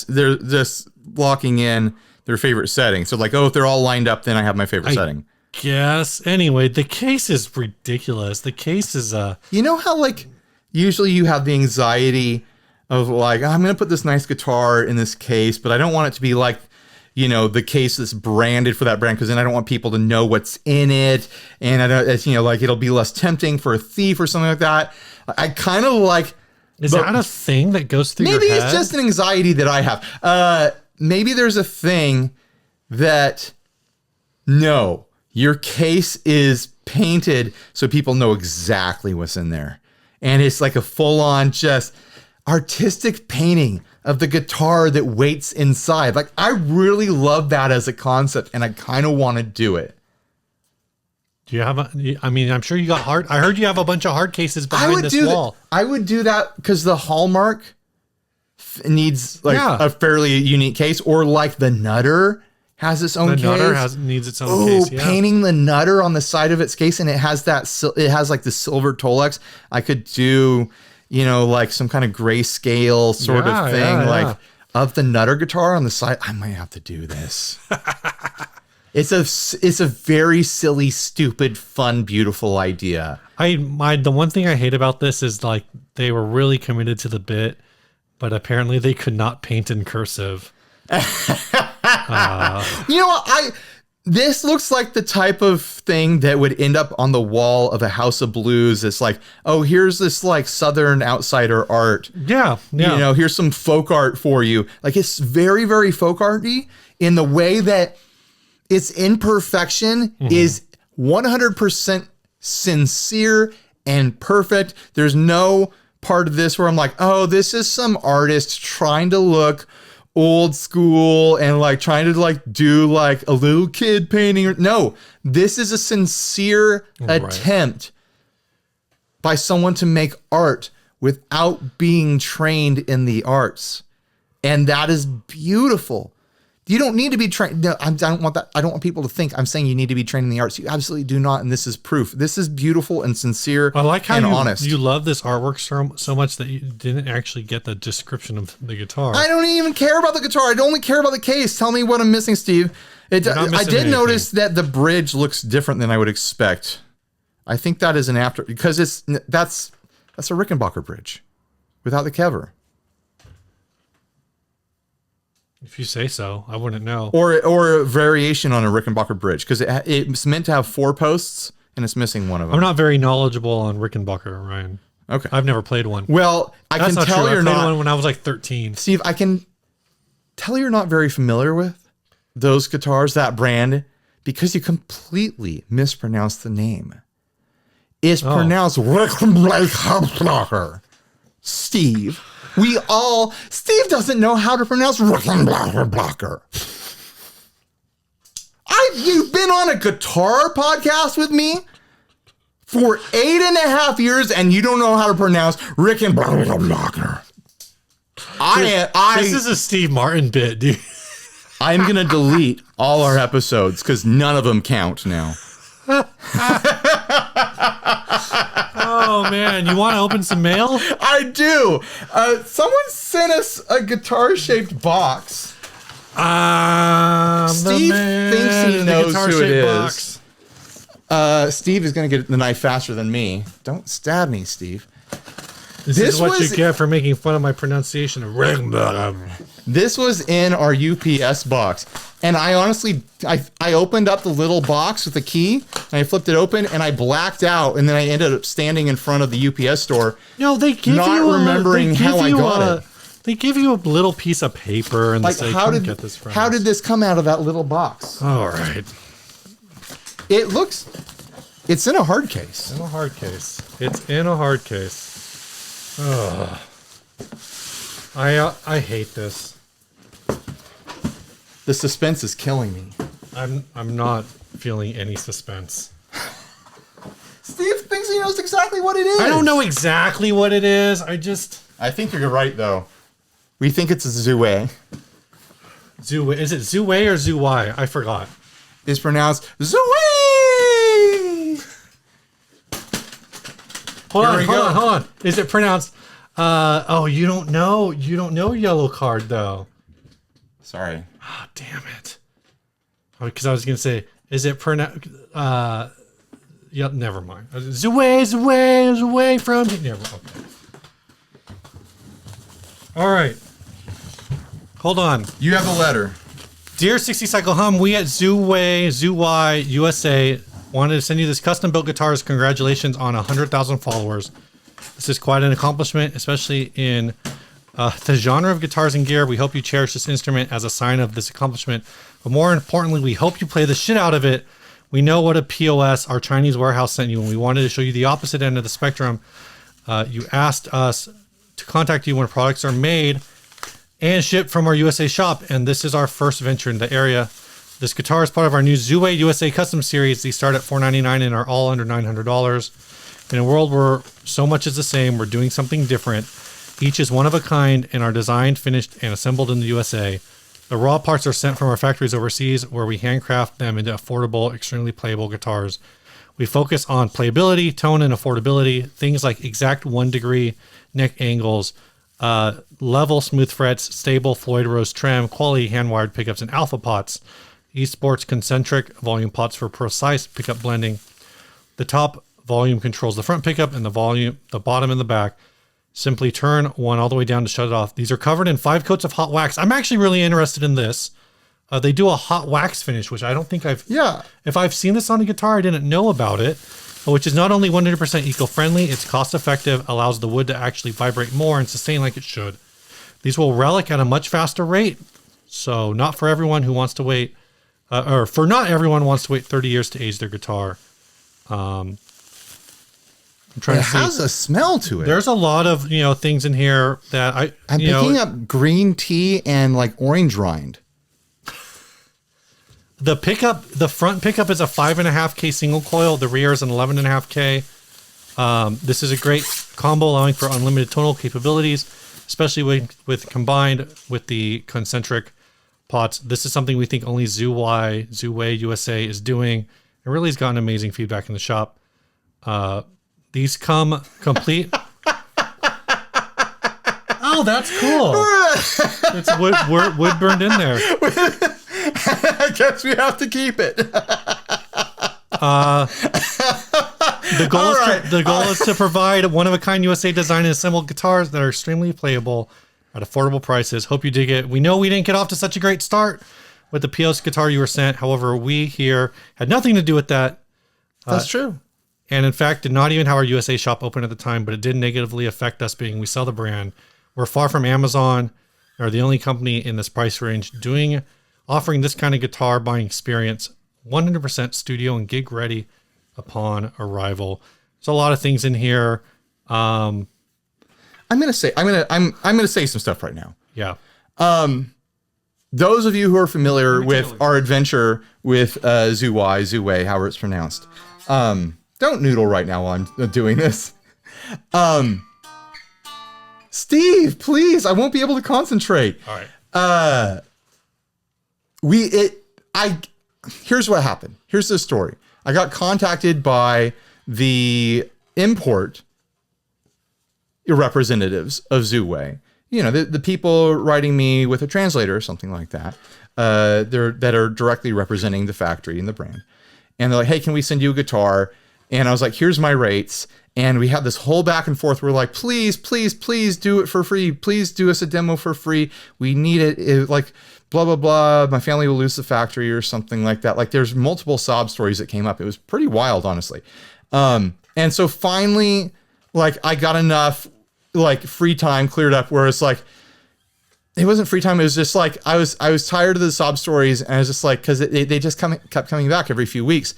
they're just locking in their favorite setting. So like, if they're all lined up, then I have my favorite setting. Yes. Anyway, the case is ridiculous. The case is you know how like usually you have the anxiety of like, I'm going to put this nice guitar in this case, but I don't want it to be like, the case that's branded for that brand, because then I don't want people to know what's in it. And I don't, like it'll be less tempting for a thief or something like that. I kind of like... Is that a thing that goes through your head? Maybe it's just an anxiety that I have. Maybe there's a thing that, no, your case is painted so people know exactly what's in there. And it's like a full-on just artistic painting of the guitar that waits inside. Like, I really love that as a concept, and I kind of want to do it. Do you have I'm sure you got I heard you have a bunch of hard cases behind this wall. I would do that because the Hallmark needs like a fairly unique case, or like the Nutter has its own case. The Nutter needs its own case. Yeah. Painting the Nutter on the side of its case, and it has like the silver Tolex. I could do, like some kind of grayscale sort of thing, like of the Nutter guitar on the side. I might have to do this. It's a very silly, stupid, fun, beautiful idea. The one thing I hate about this is like they were really committed to the bit, but apparently they could not paint in cursive. This looks like the type of thing that would end up on the wall of a House of Blues. It's like, here's this like Southern outsider art. Yeah. Here's some folk art for you. Like, it's very, very folk arty in the way that its imperfection is 100% sincere and perfect. There's no part of this where I'm like, this is some artist trying to look old school and like trying to like do like a little kid painting. No, this is a sincere attempt by someone to make art without being trained in the arts. And that is beautiful. You don't need to be trained. No, I don't want that. I don't want people to think I'm saying you need to be trained in the arts. You absolutely do not. And this is proof. This is beautiful and sincere I like how and honest. You love this artwork so much that you didn't actually get the description of the guitar. I don't even care about the guitar. I only care about the case. Tell me what I'm missing, Steve. I did notice that the bridge looks different than I would expect. I think that is an after, because that's a Rickenbacker bridge without the kever. If you say so, I wouldn't know. Or a variation on a Rickenbacker bridge, because it's meant to have 4 posts and it's missing one of them. I'm not very knowledgeable on Rickenbacker, Ryan. Okay. I've never played one. Well, I can tell you're not. I played one when I was like 13. Steve, I can tell you're not very familiar with those guitars, that brand, because you completely mispronounced the name. It's pronounced Rickenbacker. Steve. Steve doesn't know how to pronounce Rickenbacker. You've been on a guitar podcast with me for 8.5 years and you don't know how to pronounce Rickenbacker. This is a Steve Martin bit, dude. I'm going to delete all our episodes because none of them count now. Oh, man. You want to open some mail? I do. Someone sent us a guitar-shaped box. Steve thinks he knows who it is. Steve is going to get the knife faster than me. Don't stab me, Steve. This is what you get for making fun of my pronunciation of Rickenbacker. This was in our UPS box. And I honestly, I opened up the little box with the key, and I flipped it open, and I blacked out, and then I ended up standing in front of the UPS store. No, they give not you remembering how I got it. They give you a little piece of paper, and they say, "Come get this from us." How did this come out of that little box? All right. It's in a hard case. In a hard case. It's in a hard case. Ugh. I hate this. The suspense is killing me. I'm not feeling any suspense. Steve thinks he knows exactly what it is. I don't know exactly what it is. I think you're right though. We think it's a Zoué. Zoué. Is it Zoué or Zouai? I forgot. It's pronounced Zoué. Hold on. Is it pronounced? You don't know. You don't know Yellow Card though. Sorry. Oh, damn it. Because I was going to say, is it pronounced... Yep, never mind. Zoué from... Never. Okay. All right. Hold on. You have a letter. Dear 60 Cycle Hum, we at Zouai USA wanted to send you this custom-built guitars. Congratulations on 100,000 followers. This is quite an accomplishment, especially in... the genre of guitars and gear. We hope you cherish this instrument as a sign of this accomplishment. But more importantly, we hope you play the shit out of it. We know what a POS our Chinese warehouse sent you, and we wanted to show you the opposite end of the spectrum. You asked us to contact you when products are made and shipped from our USA shop, and this is our first venture in the area. This guitar is part of our new Zoué USA custom series. These start at $499 and are all under $900. In a world where so much is the same, we're doing something different. Each is one of a kind and are designed, finished, and assembled in the USA. The raw parts are sent from our factories overseas, where we handcraft them into affordable, extremely playable guitars. We focus on playability, tone, and affordability. Things like exact 1 degree neck angles, level smooth frets, stable Floyd Rose trim, quality hand-wired pickups, and alpha pots. Esports concentric volume pots for precise pickup blending. The top volume controls the front pickup, and the bottom and the back. Simply turn one all the way down to shut it off. These are covered in 5 coats of hot wax. I'm actually really interested in this. They do a hot wax finish, which I don't think if I've seen this on a guitar, I didn't know about it, which is not only 100% eco-friendly, it's cost-effective, allows the wood to actually vibrate more and sustain like it should. These will relic at a much faster rate. So not for everyone who wants to wait, not everyone wants to wait 30 years to age their guitar. It has a smell to it. There's a lot of things in here that I'm picking up green tea and like orange rind. The front pickup is a 5.5K single coil. The rear is an 11.5K. This is a great combo allowing for unlimited tonal capabilities, especially with combined with the concentric pots. This is something we think only Zuway USA is doing. It really has gotten amazing feedback in the shop. These come complete. Oh, that's cool. It's wood burned in there. I guess we have to keep it. The goal is to provide one-of-a-kind USA design and assembled guitars that are extremely playable at affordable prices. Hope you dig it. We know we didn't get off to such a great start with the POS guitar you were sent. However, we here had nothing to do with that. That's true. And in fact, did not even have our USA shop open at the time, but it did negatively affect us being we sell the brand. We're far from Amazon, or the only company in this price range offering this kind of guitar buying experience, 100% studio and gig ready upon arrival. There's a lot of things in here. I'm gonna say some stuff right now. Yeah. Those of you who are familiar with our adventure with Zuway, however it's pronounced, don't noodle right now while I'm doing this. Steve, please, I won't be able to concentrate. All right. Here's what happened. Here's the story. I got contacted by the import representatives of Zuway. You know, the people writing me with a translator or something like that. That are directly representing the factory and the brand. And they're like, hey, can we send you a guitar? And I was like, here's my rates. And we had this whole back and forth. We're like, please, please, please do it for free. Please do us a demo for free. We need it. Like, blah, blah, blah. My family will lose the factory or something like that. Like, there's multiple sob stories that came up. It was pretty wild, honestly. And so finally, like, I got enough, like, free time cleared up where it's like, it wasn't free time. It was just like, I was tired of the sob stories. And I was just like, because they just kept coming back every few weeks.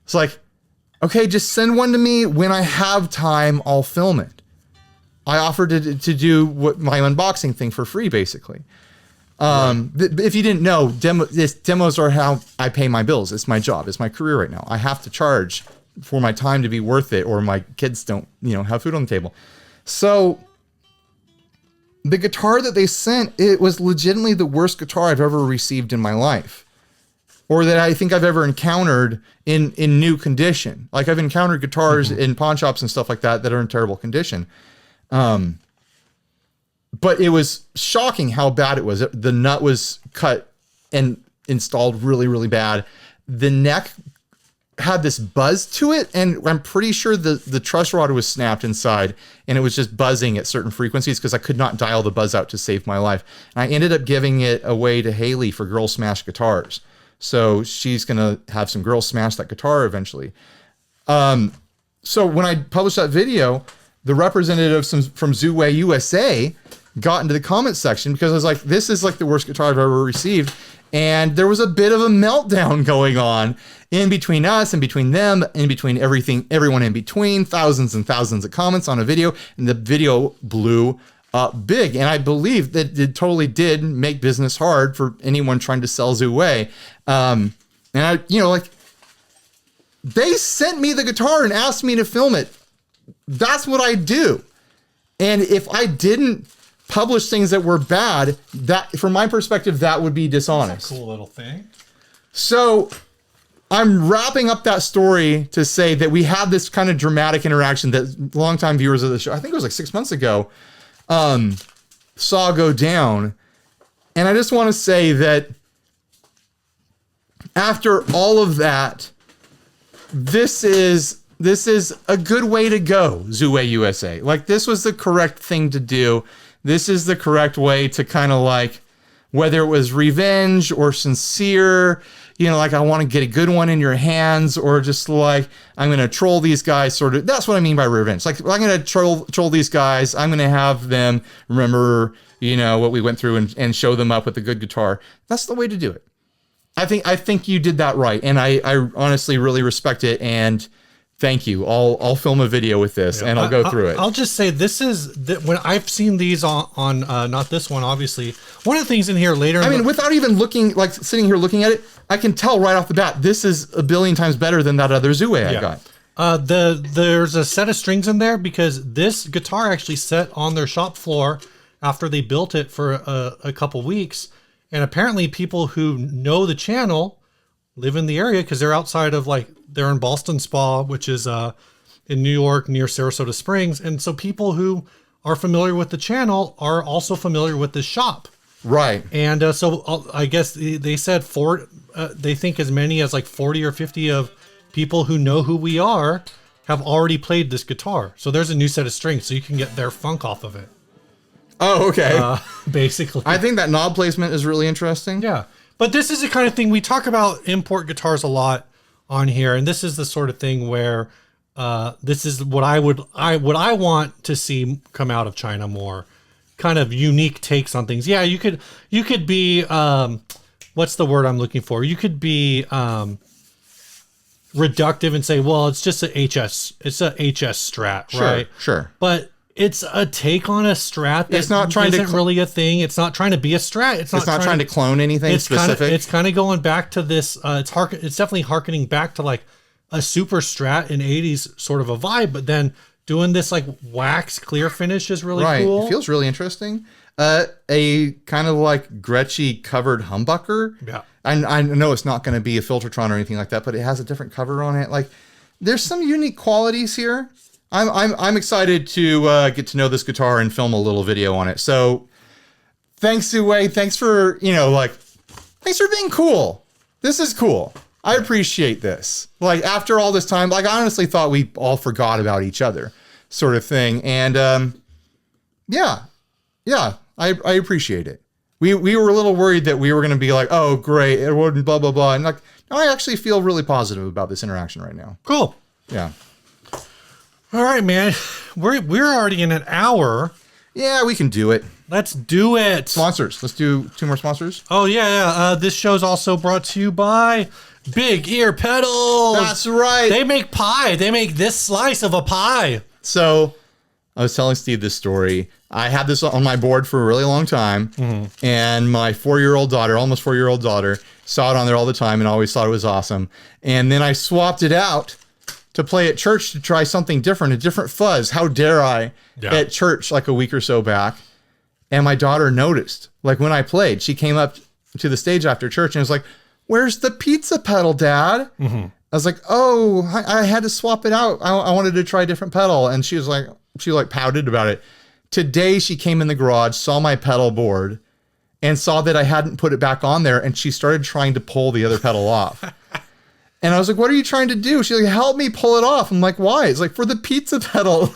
It's like, okay, just send one to me. When I have time, I'll film it. I offered to do my unboxing thing for free, basically. If you didn't know, demos are how I pay my bills. It's my job. It's my career right now. I have to charge for my time to be worth it, or my kids don't, have food on the table. So the guitar that they sent, it was legitimately the worst guitar I've ever received in my life, or that I think I've ever encountered in new condition. Like, I've encountered guitars in pawn shops and stuff like that are in terrible condition. But it was shocking how bad it was. The nut was cut and installed really, really bad. The neck had this buzz to it, and I'm pretty sure the truss rod was snapped inside, and it was just buzzing at certain frequencies because I could not dial the buzz out to save my life. And I ended up giving it away to Haley for Girl Smash Guitars. So she's going to have some girls smash that guitar eventually. So when I published that video, the representatives from Zuway USA got into the comment section because I was like, this is like the worst guitar I've ever received. And there was a bit of a meltdown going on in between us and between them, in between everyone in between, thousands and thousands of comments on a video. And the video blew up big. And I believe that it totally did make business hard for anyone trying to sell Zuway. And I, they sent me the guitar and asked me to film it. That's what I do. And if I didn't publish things that were bad, that, from my perspective, that would be dishonest. That's a cool little thing. So I'm wrapping up that story to say that we had this kind of dramatic interaction that longtime viewers of the show, I think it was like 6 months ago, saw go down. And I just want to say that after all of that, this is a good way to go, Zuway USA. Like, this was the correct thing to do. This is the correct way to kind of, like, whether it was revenge or sincere, like, I want to get a good one in your hands, or just like, I'm going to troll these guys, sort of. That's what I mean by revenge. Like, I'm going to troll these guys. I'm going to have them remember, what we went through and show them up with a good guitar. That's the way to do it. I think you did that right. And I honestly really respect it. And thank you. I'll film a video with this, and I'll go through it. I'll just say this is when I've seen these on not this one, obviously. One of the things in here later. I mean, without even looking, like, sitting here looking at it, I can tell right off the bat, this is a billion times better than that other Zuway I got. There's a set of strings in there because this guitar actually sat on their shop floor after they built it for a couple weeks. And apparently people who know the channel live in the area because they're outside of they're in Ballston Spa, which is in New York near Sarasota Springs. And so people who are familiar with the channel are also familiar with this shop. Right. And so I guess they said they think as many as 40 or 50 of people who know who we are have already played this guitar. So there's a new set of strings so you can get their funk off of it. Oh, okay. Basically. I think that knob placement is really interesting. Yeah. But this is the kind of thing we talk about import guitars a lot on here. And this is the sort of thing where this is what I want to see come out of China more. Kind of unique takes on things. Yeah, you could be what's the word I'm looking for? You could be reductive and say, well, it's just a HS Strat, right? Sure. But it's a take on a Strat that it's not trying isn't really a thing. It's not trying to be a Strat. It's not trying to clone anything specific. It's kind of going back to this. It's definitely harkening back to a super Strat in 80s sort of a vibe, but then doing this wax clear finish is really cool. It feels really interesting. A kind of Gretschy covered humbucker. Yeah. I know it's not going to be a Filtertron or anything like that, but it has a different cover on it. There's some unique qualities here. I'm excited to get to know this guitar and film a little video on it. So thanks, Wei. Thanks for, thanks for being cool. This is cool. I appreciate this. After all this time, I honestly thought we all forgot about each other sort of thing. And yeah, I appreciate it. We were a little worried that we were going to be oh, great, it wouldn't blah, blah, blah. And no, I actually feel really positive about this interaction right now. Cool. Yeah. All right, man. We're already in an hour. Yeah, we can do it. Let's do it. Sponsors. Let's do 2 more sponsors. Oh, yeah. This show's also brought to you by Big Ear Pedals. That's right. They make pie. They make this slice of a pie. So I was telling Steve this story. I had this on my board for a really long time. Mm-hmm. And my 4-year-old daughter, almost 4-year-old daughter, saw it on there all the time and always thought it was awesome. And then I swapped it out to play at church to try something different, a different fuzz. How dare I? Yeah. At church a week or so back. And my daughter noticed, when I played, she came up to the stage after church and was like, "Where's the pizza pedal, Dad?" Mm-hmm. I was like, "Oh, I had to swap it out. I wanted to try a different pedal." And she was she pouted about it. Today she came in the garage, saw my pedal board, and saw that I hadn't put it back on there. And she started trying to pull the other pedal off. And I was like, "What are you trying to do?" She's like, "Help me pull it off." I'm like, "Why?" It's for the pizza pedal.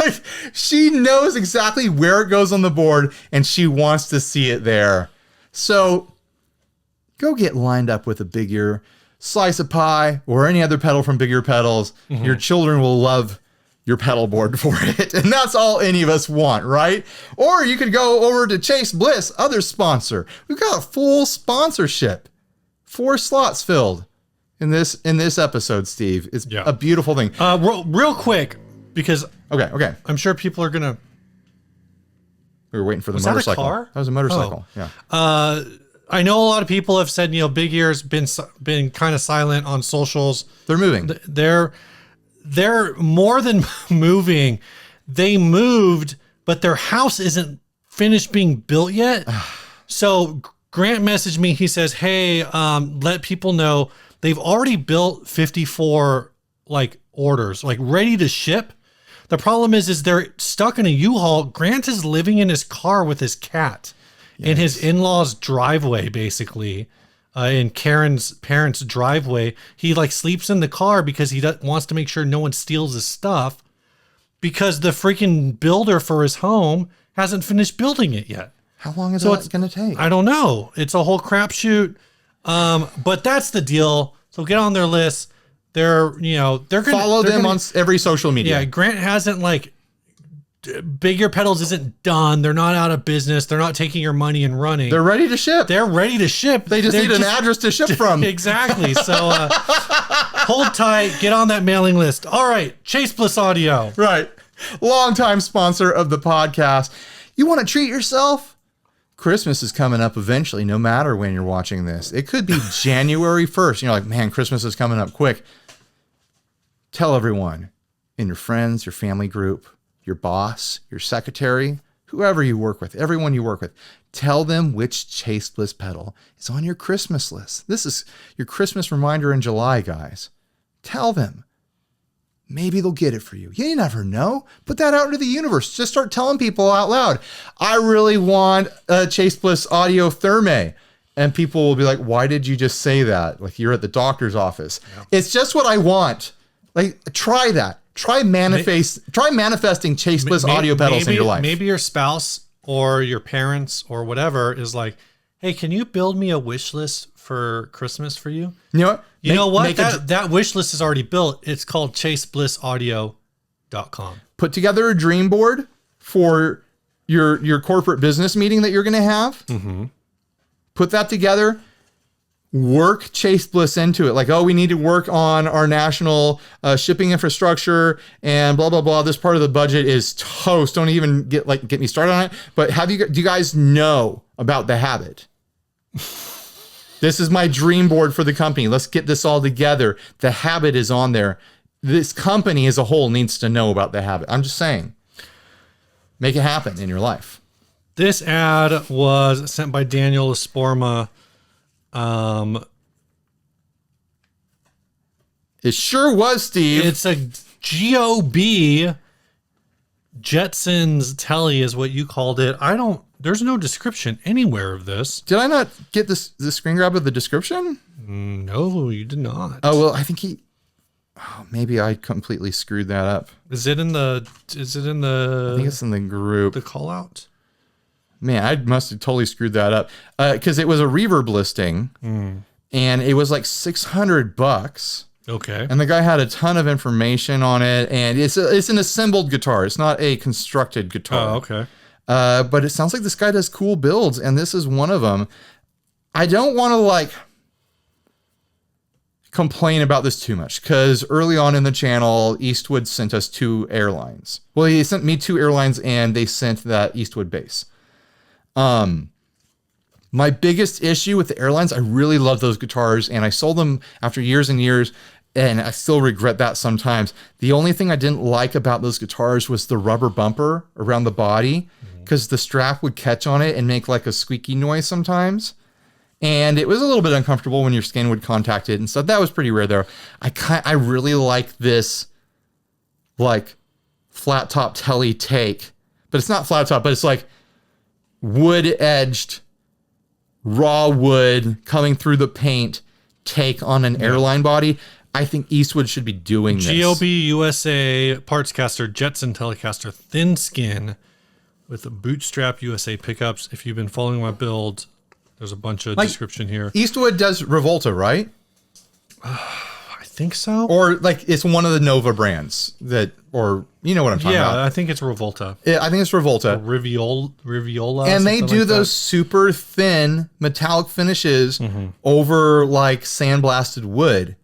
She knows exactly where it goes on the board and she wants to see it there. So go get lined up with a Big Ear slice of pie or any other pedal from Big Ear Pedals. Mm-hmm. Your children will love your pedal board for it. And that's all any of us want, right? Or you could go over to Chase Bliss, other sponsor. We've got a full sponsorship. 4 slots filled in this episode, Steve. It's a beautiful thing. Real quick, because okay. I'm sure people are gonna. We were waiting for the motorcycle. That a car? That was a motorcycle. Oh. Yeah. I know a lot of people have said, Big Ear's been kind of silent on socials. They're moving. They're more than moving. They moved, but their house isn't finished being built yet. So Grant messaged me. He says, "Hey, let people know they've already built 54 orders, ready to ship. The problem is they're stuck in a U-Haul. Grant is living in his car with his cat in his in-laws' driveway, basically, in Karen's parents' driveway. He sleeps in the car because he wants to make sure no one steals his stuff because the freaking builder for his home hasn't finished building it yet. How long is that going to take? I don't know. It's a whole crapshoot. But that's the deal. So get on their list. They're going to follow them on every social media. Yeah. Grant hasn't Big Ear Pedals isn't done. They're not out of business. They're not taking your money and running. They're ready to ship. They just need an address to ship from. Exactly. So hold tight. Get on that mailing list. All right. Chase Bliss Audio. Right. Longtime sponsor of the podcast. You want to treat yourself? Christmas is coming up eventually, no matter when you're watching this. It could be January 1st. You're like, man, Christmas is coming up quick. Tell everyone. and your friends, your family group, your boss, your secretary, whoever you work with, everyone you work with, tell them which Chase Bliss pedal is on your Christmas list. This is your Christmas reminder in July, guys. Tell them. Maybe they'll get it for you. You never know. Put that out into the universe. Just start telling people out loud, I really want a Chase Bliss Audio Therme. And people will be like, why did you just say that? Like you're at the doctor's office. Yeah. It's just what I want. Like, try that. Try manifesting Chase Bliss audio pedals in your life. Maybe your spouse or your parents or whatever is like, hey, can you build me a wish list for Christmas for you? You know what? That wish list is already built. It's called chaseblisssaudio.com. Put together a dream board for your corporate business meeting that you're going to have. Mm-hmm. Put that together. Work Chase Bliss into it. Like, oh, we need to work on our national shipping infrastructure and blah, blah, blah. This part of the budget is toast. Don't even get me started on it. But do you guys know about The Habit? This is my dream board for the company. Let's get this all together. The Habit is on there. This company as a whole needs to know about The Habit. I'm just saying, make it happen in your life. This ad was sent by Daniel Esporma. It sure was, Steve. It's a GOB. Jetson's Tele is what you called it. There's no description anywhere of this. Did I not get the screen grab of the description? No, you did not. Oh, well, I think maybe I completely screwed that up. Is it in the I think it's in the group. The call out? Man, I must have totally screwed that up. Because it was a Reverb listing and it was like $600. Okay. And the guy had a ton of information on it, and it's an assembled guitar. It's not a constructed guitar. Oh, okay. But it sounds like this guy does cool builds, and this is one of them. I don't want to complain about this too much, because early on in the channel, Eastwood sent us 2 airlines. Well, he sent me 2 airlines, and they sent that Eastwood bass. My biggest issue with the airlines, I really love those guitars, and I sold them after years and years, and I still regret that sometimes. The only thing I didn't like about those guitars was the rubber bumper around the body, because the strap would catch on it and make like a squeaky noise sometimes. And it was a little bit uncomfortable when your skin would contact it and stuff. That was pretty rare though. I really like this flat top Tele take, but it's not flat top, but it's like wood edged, raw wood coming through the paint take on an airline body. I think Eastwood should be doing this. GOB USA parts caster, Jetson Telecaster, thin skin with bootstrap USA pickups. If you've been following my build, there's a bunch of description here. Eastwood does Revolta, right? I think so. Or it's one of the Nova brands or you know what I'm talking about. Yeah, I think it's Revolta. I think it's Revolta. Riviola. And they do those super thin metallic finishes over sandblasted wood.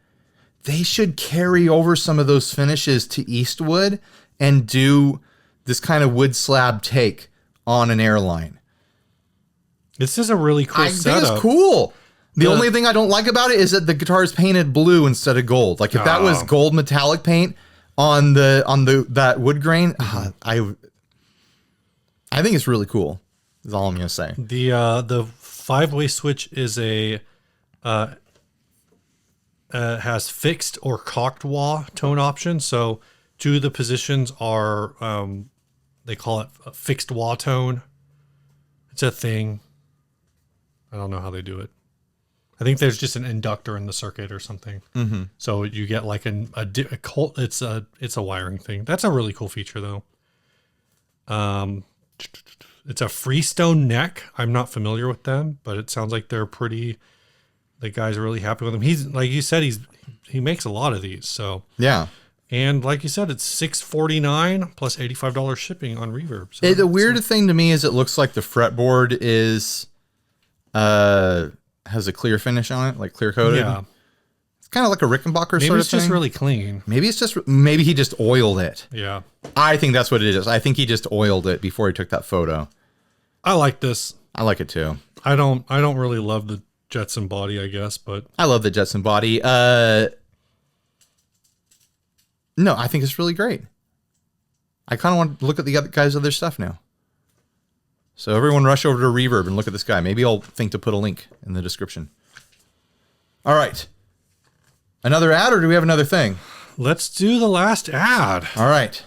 They should carry over some of those finishes to Eastwood and do this kind of wood slab take on an airline. This is a really cool setup. I think it's cool. The only thing I don't like about it is that the guitar is painted blue instead of gold. If that was gold metallic paint on that wood grain, I think it's really cool. Is all I'm gonna say. The 5-way switch is has fixed or cocked wah tone option. So 2 of the positions are they call it a fixed wah tone. It's a thing. I don't know how they do it. I think there's just an inductor in the circuit or something. Mm-hmm. So you get it's a wiring thing. That's a really cool feature though. It's a Freestone neck. I'm not familiar with them, but it sounds like the guy's really happy with them. He's like you said, he makes a lot of these. So yeah. And like you said, it's $649 plus $85 shipping on Reverb. So the weirdest thing to me is it looks like the fretboard is has a clear finish on it, like clear coated. Yeah. It's kind of like a Rickenbacker sort of thing. Maybe it's just really clean. Maybe he just oiled it. Yeah. I think that's what it is. I think he just oiled it before he took that photo. I like this. I like it too. I don't really love the Jetson body, I guess, but I love the Jetson body. No, I think it's really great. I kind of want to look at the other guys' other stuff now. So everyone rush over to Reverb and look at this guy. Maybe I'll think to put a link in the description. All right. Another ad, or do we have another thing? Let's do the last ad. All right.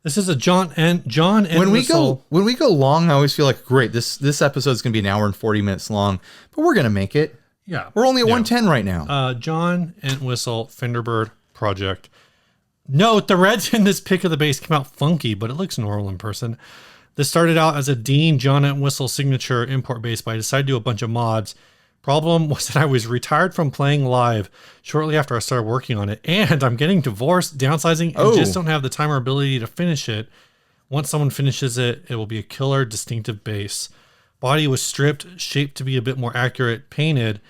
This is a John and when we go long, I always feel like, great, this episode is going to be an hour and 40 minutes long, but we're going to make it. Yeah. We're only at 110 right now. John Entwistle Firebird project. Note, the reds in this pick of the base came out funky, but it looks normal in person. This started out as a Dean John Entwistle signature import base, but I decided to do a bunch of mods. Problem was that I was retired from playing live shortly after I started working on it, and I'm getting divorced, downsizing, and just don't have the time or ability to finish it. Once someone finishes it, it will be a killer, distinctive base. Body was stripped, shaped to be a bit more accurate, painted,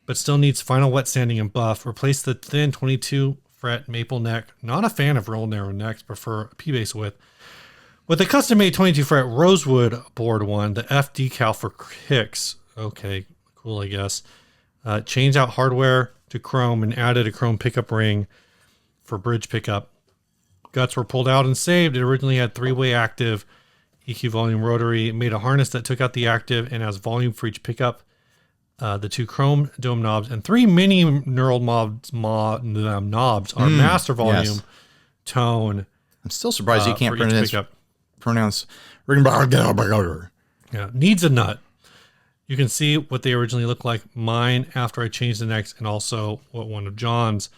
but still needs final wet sanding and buff. Replace the thin 22 fret maple neck. Not a fan of real narrow necks, prefer a P-base width. With a custom-made 22 fret rosewood board one, the F decal for kicks. Okay, cool, I guess. Changed out hardware to chrome and added a chrome pickup ring for bridge pickup. Guts were pulled out and saved. It originally had 3-way active EQ volume rotary. It made a harness that took out the active and has volume for each pickup. The 2 chrome dome knobs and 3 mini neural knobs are master volume, tone. I'm still surprised you can't pronounce. Yeah, needs a nut. You can see what they originally looked like. Mine after I changed the necks, and also what one of John's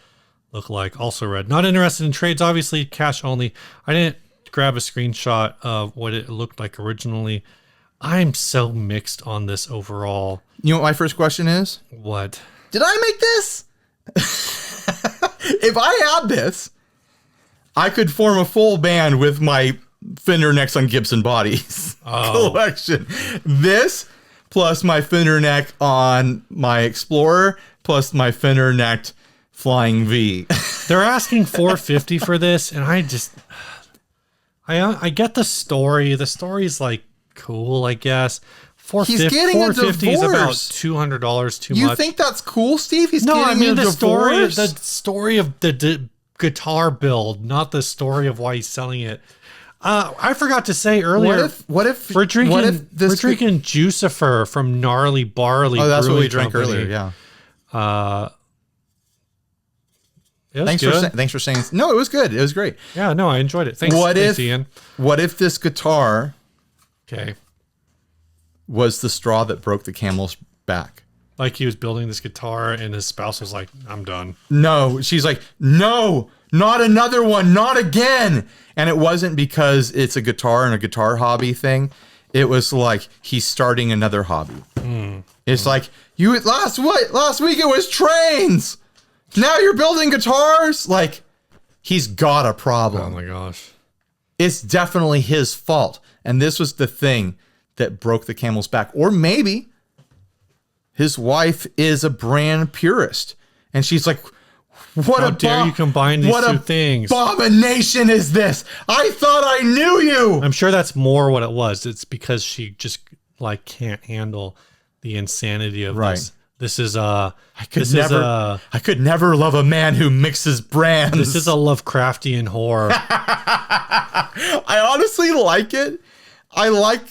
looked like. Also red. Not interested in trades, obviously. Cash only. I didn't grab a screenshot of what it looked like originally. I'm so mixed on this overall. You know what my first question is? What? Did I make this? If I had this, I could form a full band with my Fender necks on Gibson bodies collection. This plus my Fender neck on my Explorer plus my Fender necked Flying V. They're asking $450 for this, and I get the story. The story's like cool, I guess. He's getting a divorce. Is about $200 too much. You think that's cool, Steve? He's getting a divorce. The story of the guitar build, not the story of why he's selling it. I forgot to say earlier. What if we're drinking Juicifer from Gnarly Barley? Oh, that's Brewing what we drank Company. earlier. Yeah. Thanks for saying. No, it was good. It was great. Yeah, no, I enjoyed it. Thanks, Ian. What if this guitar Okay. was the straw that broke the camel's back? Like he was building this guitar and his spouse was like, I'm done. No, she's like, no, not another one, not again. And it wasn't because it's a guitar and a guitar hobby thing. It was like he's starting another hobby. It's like, last week it was trains. Now you're building guitars? Like, he's got a problem. Oh my gosh. It's definitely his fault. And this was the thing that broke the camel's back. Or maybe his wife is a brand purist. And she's like, How dare you combine these two things? What abomination is this? I thought I knew you. I'm sure that's more what it was. It's because she just like can't handle the insanity of this. This is I could never love a man who mixes brands. This is a Lovecraftian horror. I honestly like it. I like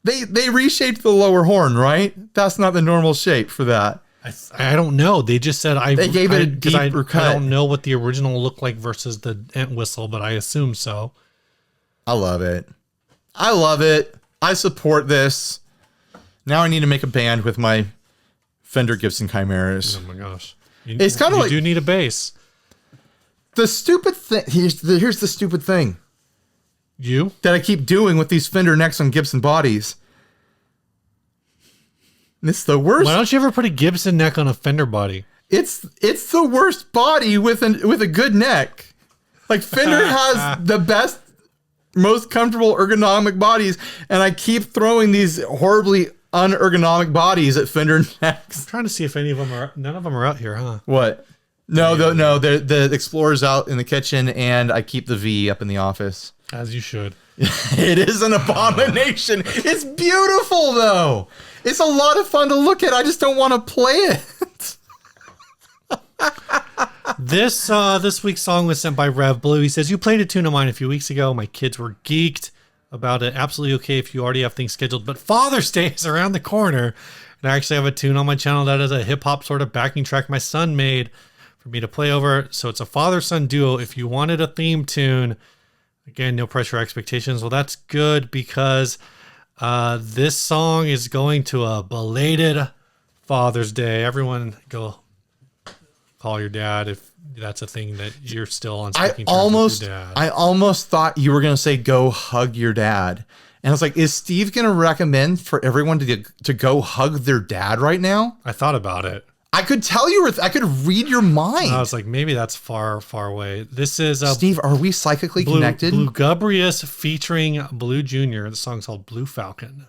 they reshaped the lower horn, right? That's not the normal shape for that. I don't know. They just said they gave it a deeper cut. I don't know what the original looked like versus the Entwistle, but I assume so. I love it. I support this. Now I need to make a band with my Fender Gibson Chimeras. Oh my gosh. It's kind of like, you do need a bass. The stupid thing, here's the stupid thing. That I keep doing with these Fender necks on Gibson bodies. It's the worst. Why don't you ever put a Gibson neck on a Fender body? It's the worst body with a good neck. Like Fender has the best, most comfortable ergonomic bodies, and I keep throwing these horribly unergonomic bodies at Fender necks. I'm trying to see if none of them are out here, huh? What? No, the Explorer's out in the kitchen, and I keep the V up in the office. As you should. It is an abomination. It's beautiful, though. It's a lot of fun to look at. I just don't want to play it. This week's song was sent by Rev Blue. He says, you played a tune of mine a few weeks ago. My kids were geeked about it. Absolutely okay if you already have things scheduled, but Father's Day is around the corner. And I actually have a tune on my channel that is a hip-hop sort of backing track my son made for me to play over. So it's a father-son duo. If you wanted a theme tune, again, no pressure expectations. Well, that's good because this song is going to a belated Father's Day. Everyone go call your dad if that's a thing that you're still on speaking terms with your dad. I almost thought you were going to say go hug your dad. And I was like, is Steve going to recommend for everyone to go hug their dad right now? I thought about it. I could tell you, I could read your mind. I was like, maybe that's far, far away. This is Steve, are we psychically connected? Bluegubrious featuring Blue Jr. The song's called Blue Falcon.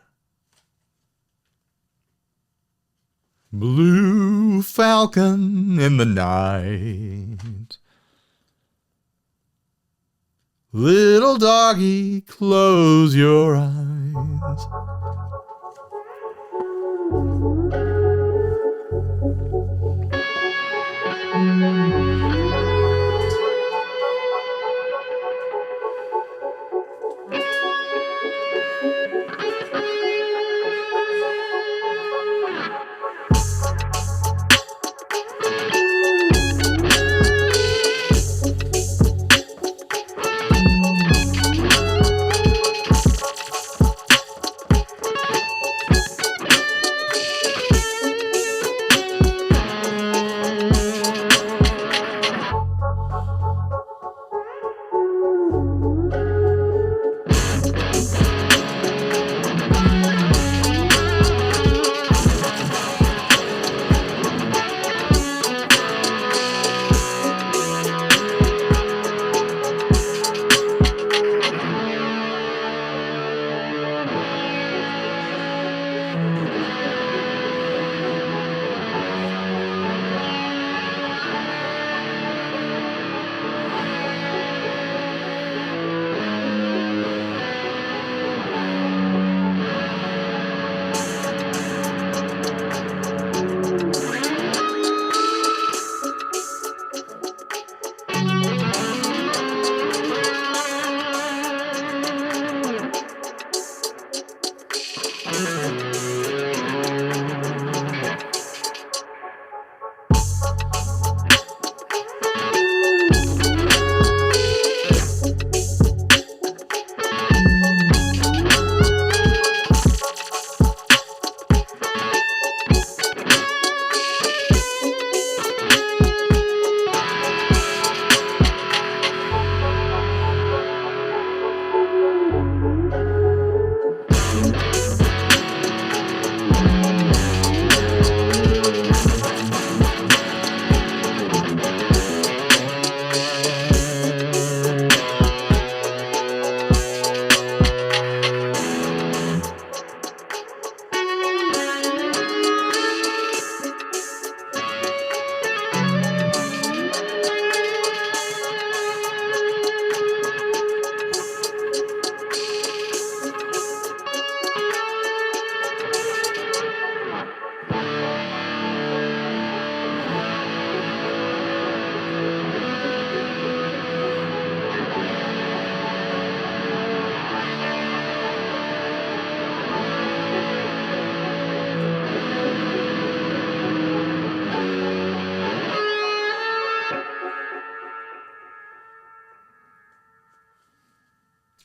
Blue Falcon in the night. Little doggy, close your eyes.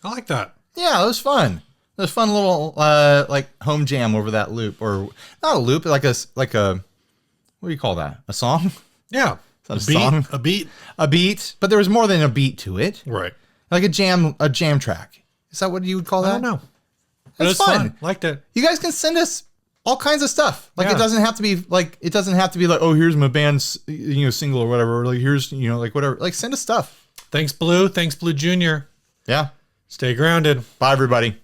I like that. Yeah, it was fun. It was fun little like home jam over that loop, or not a loop, like a what do you call that? A song? Yeah, a song? A beat, a beat. But there was more than a beat to it, right? Like a jam track. Is that what you would call that? I don't know. It was fun. Liked it. You guys can send us all kinds of stuff. Like it doesn't have to be like oh, here's my band's single or whatever. Or like here's like whatever. Like send us stuff. Thanks Blue. Thanks Blue Jr. Yeah. Stay grounded. Bye everybody.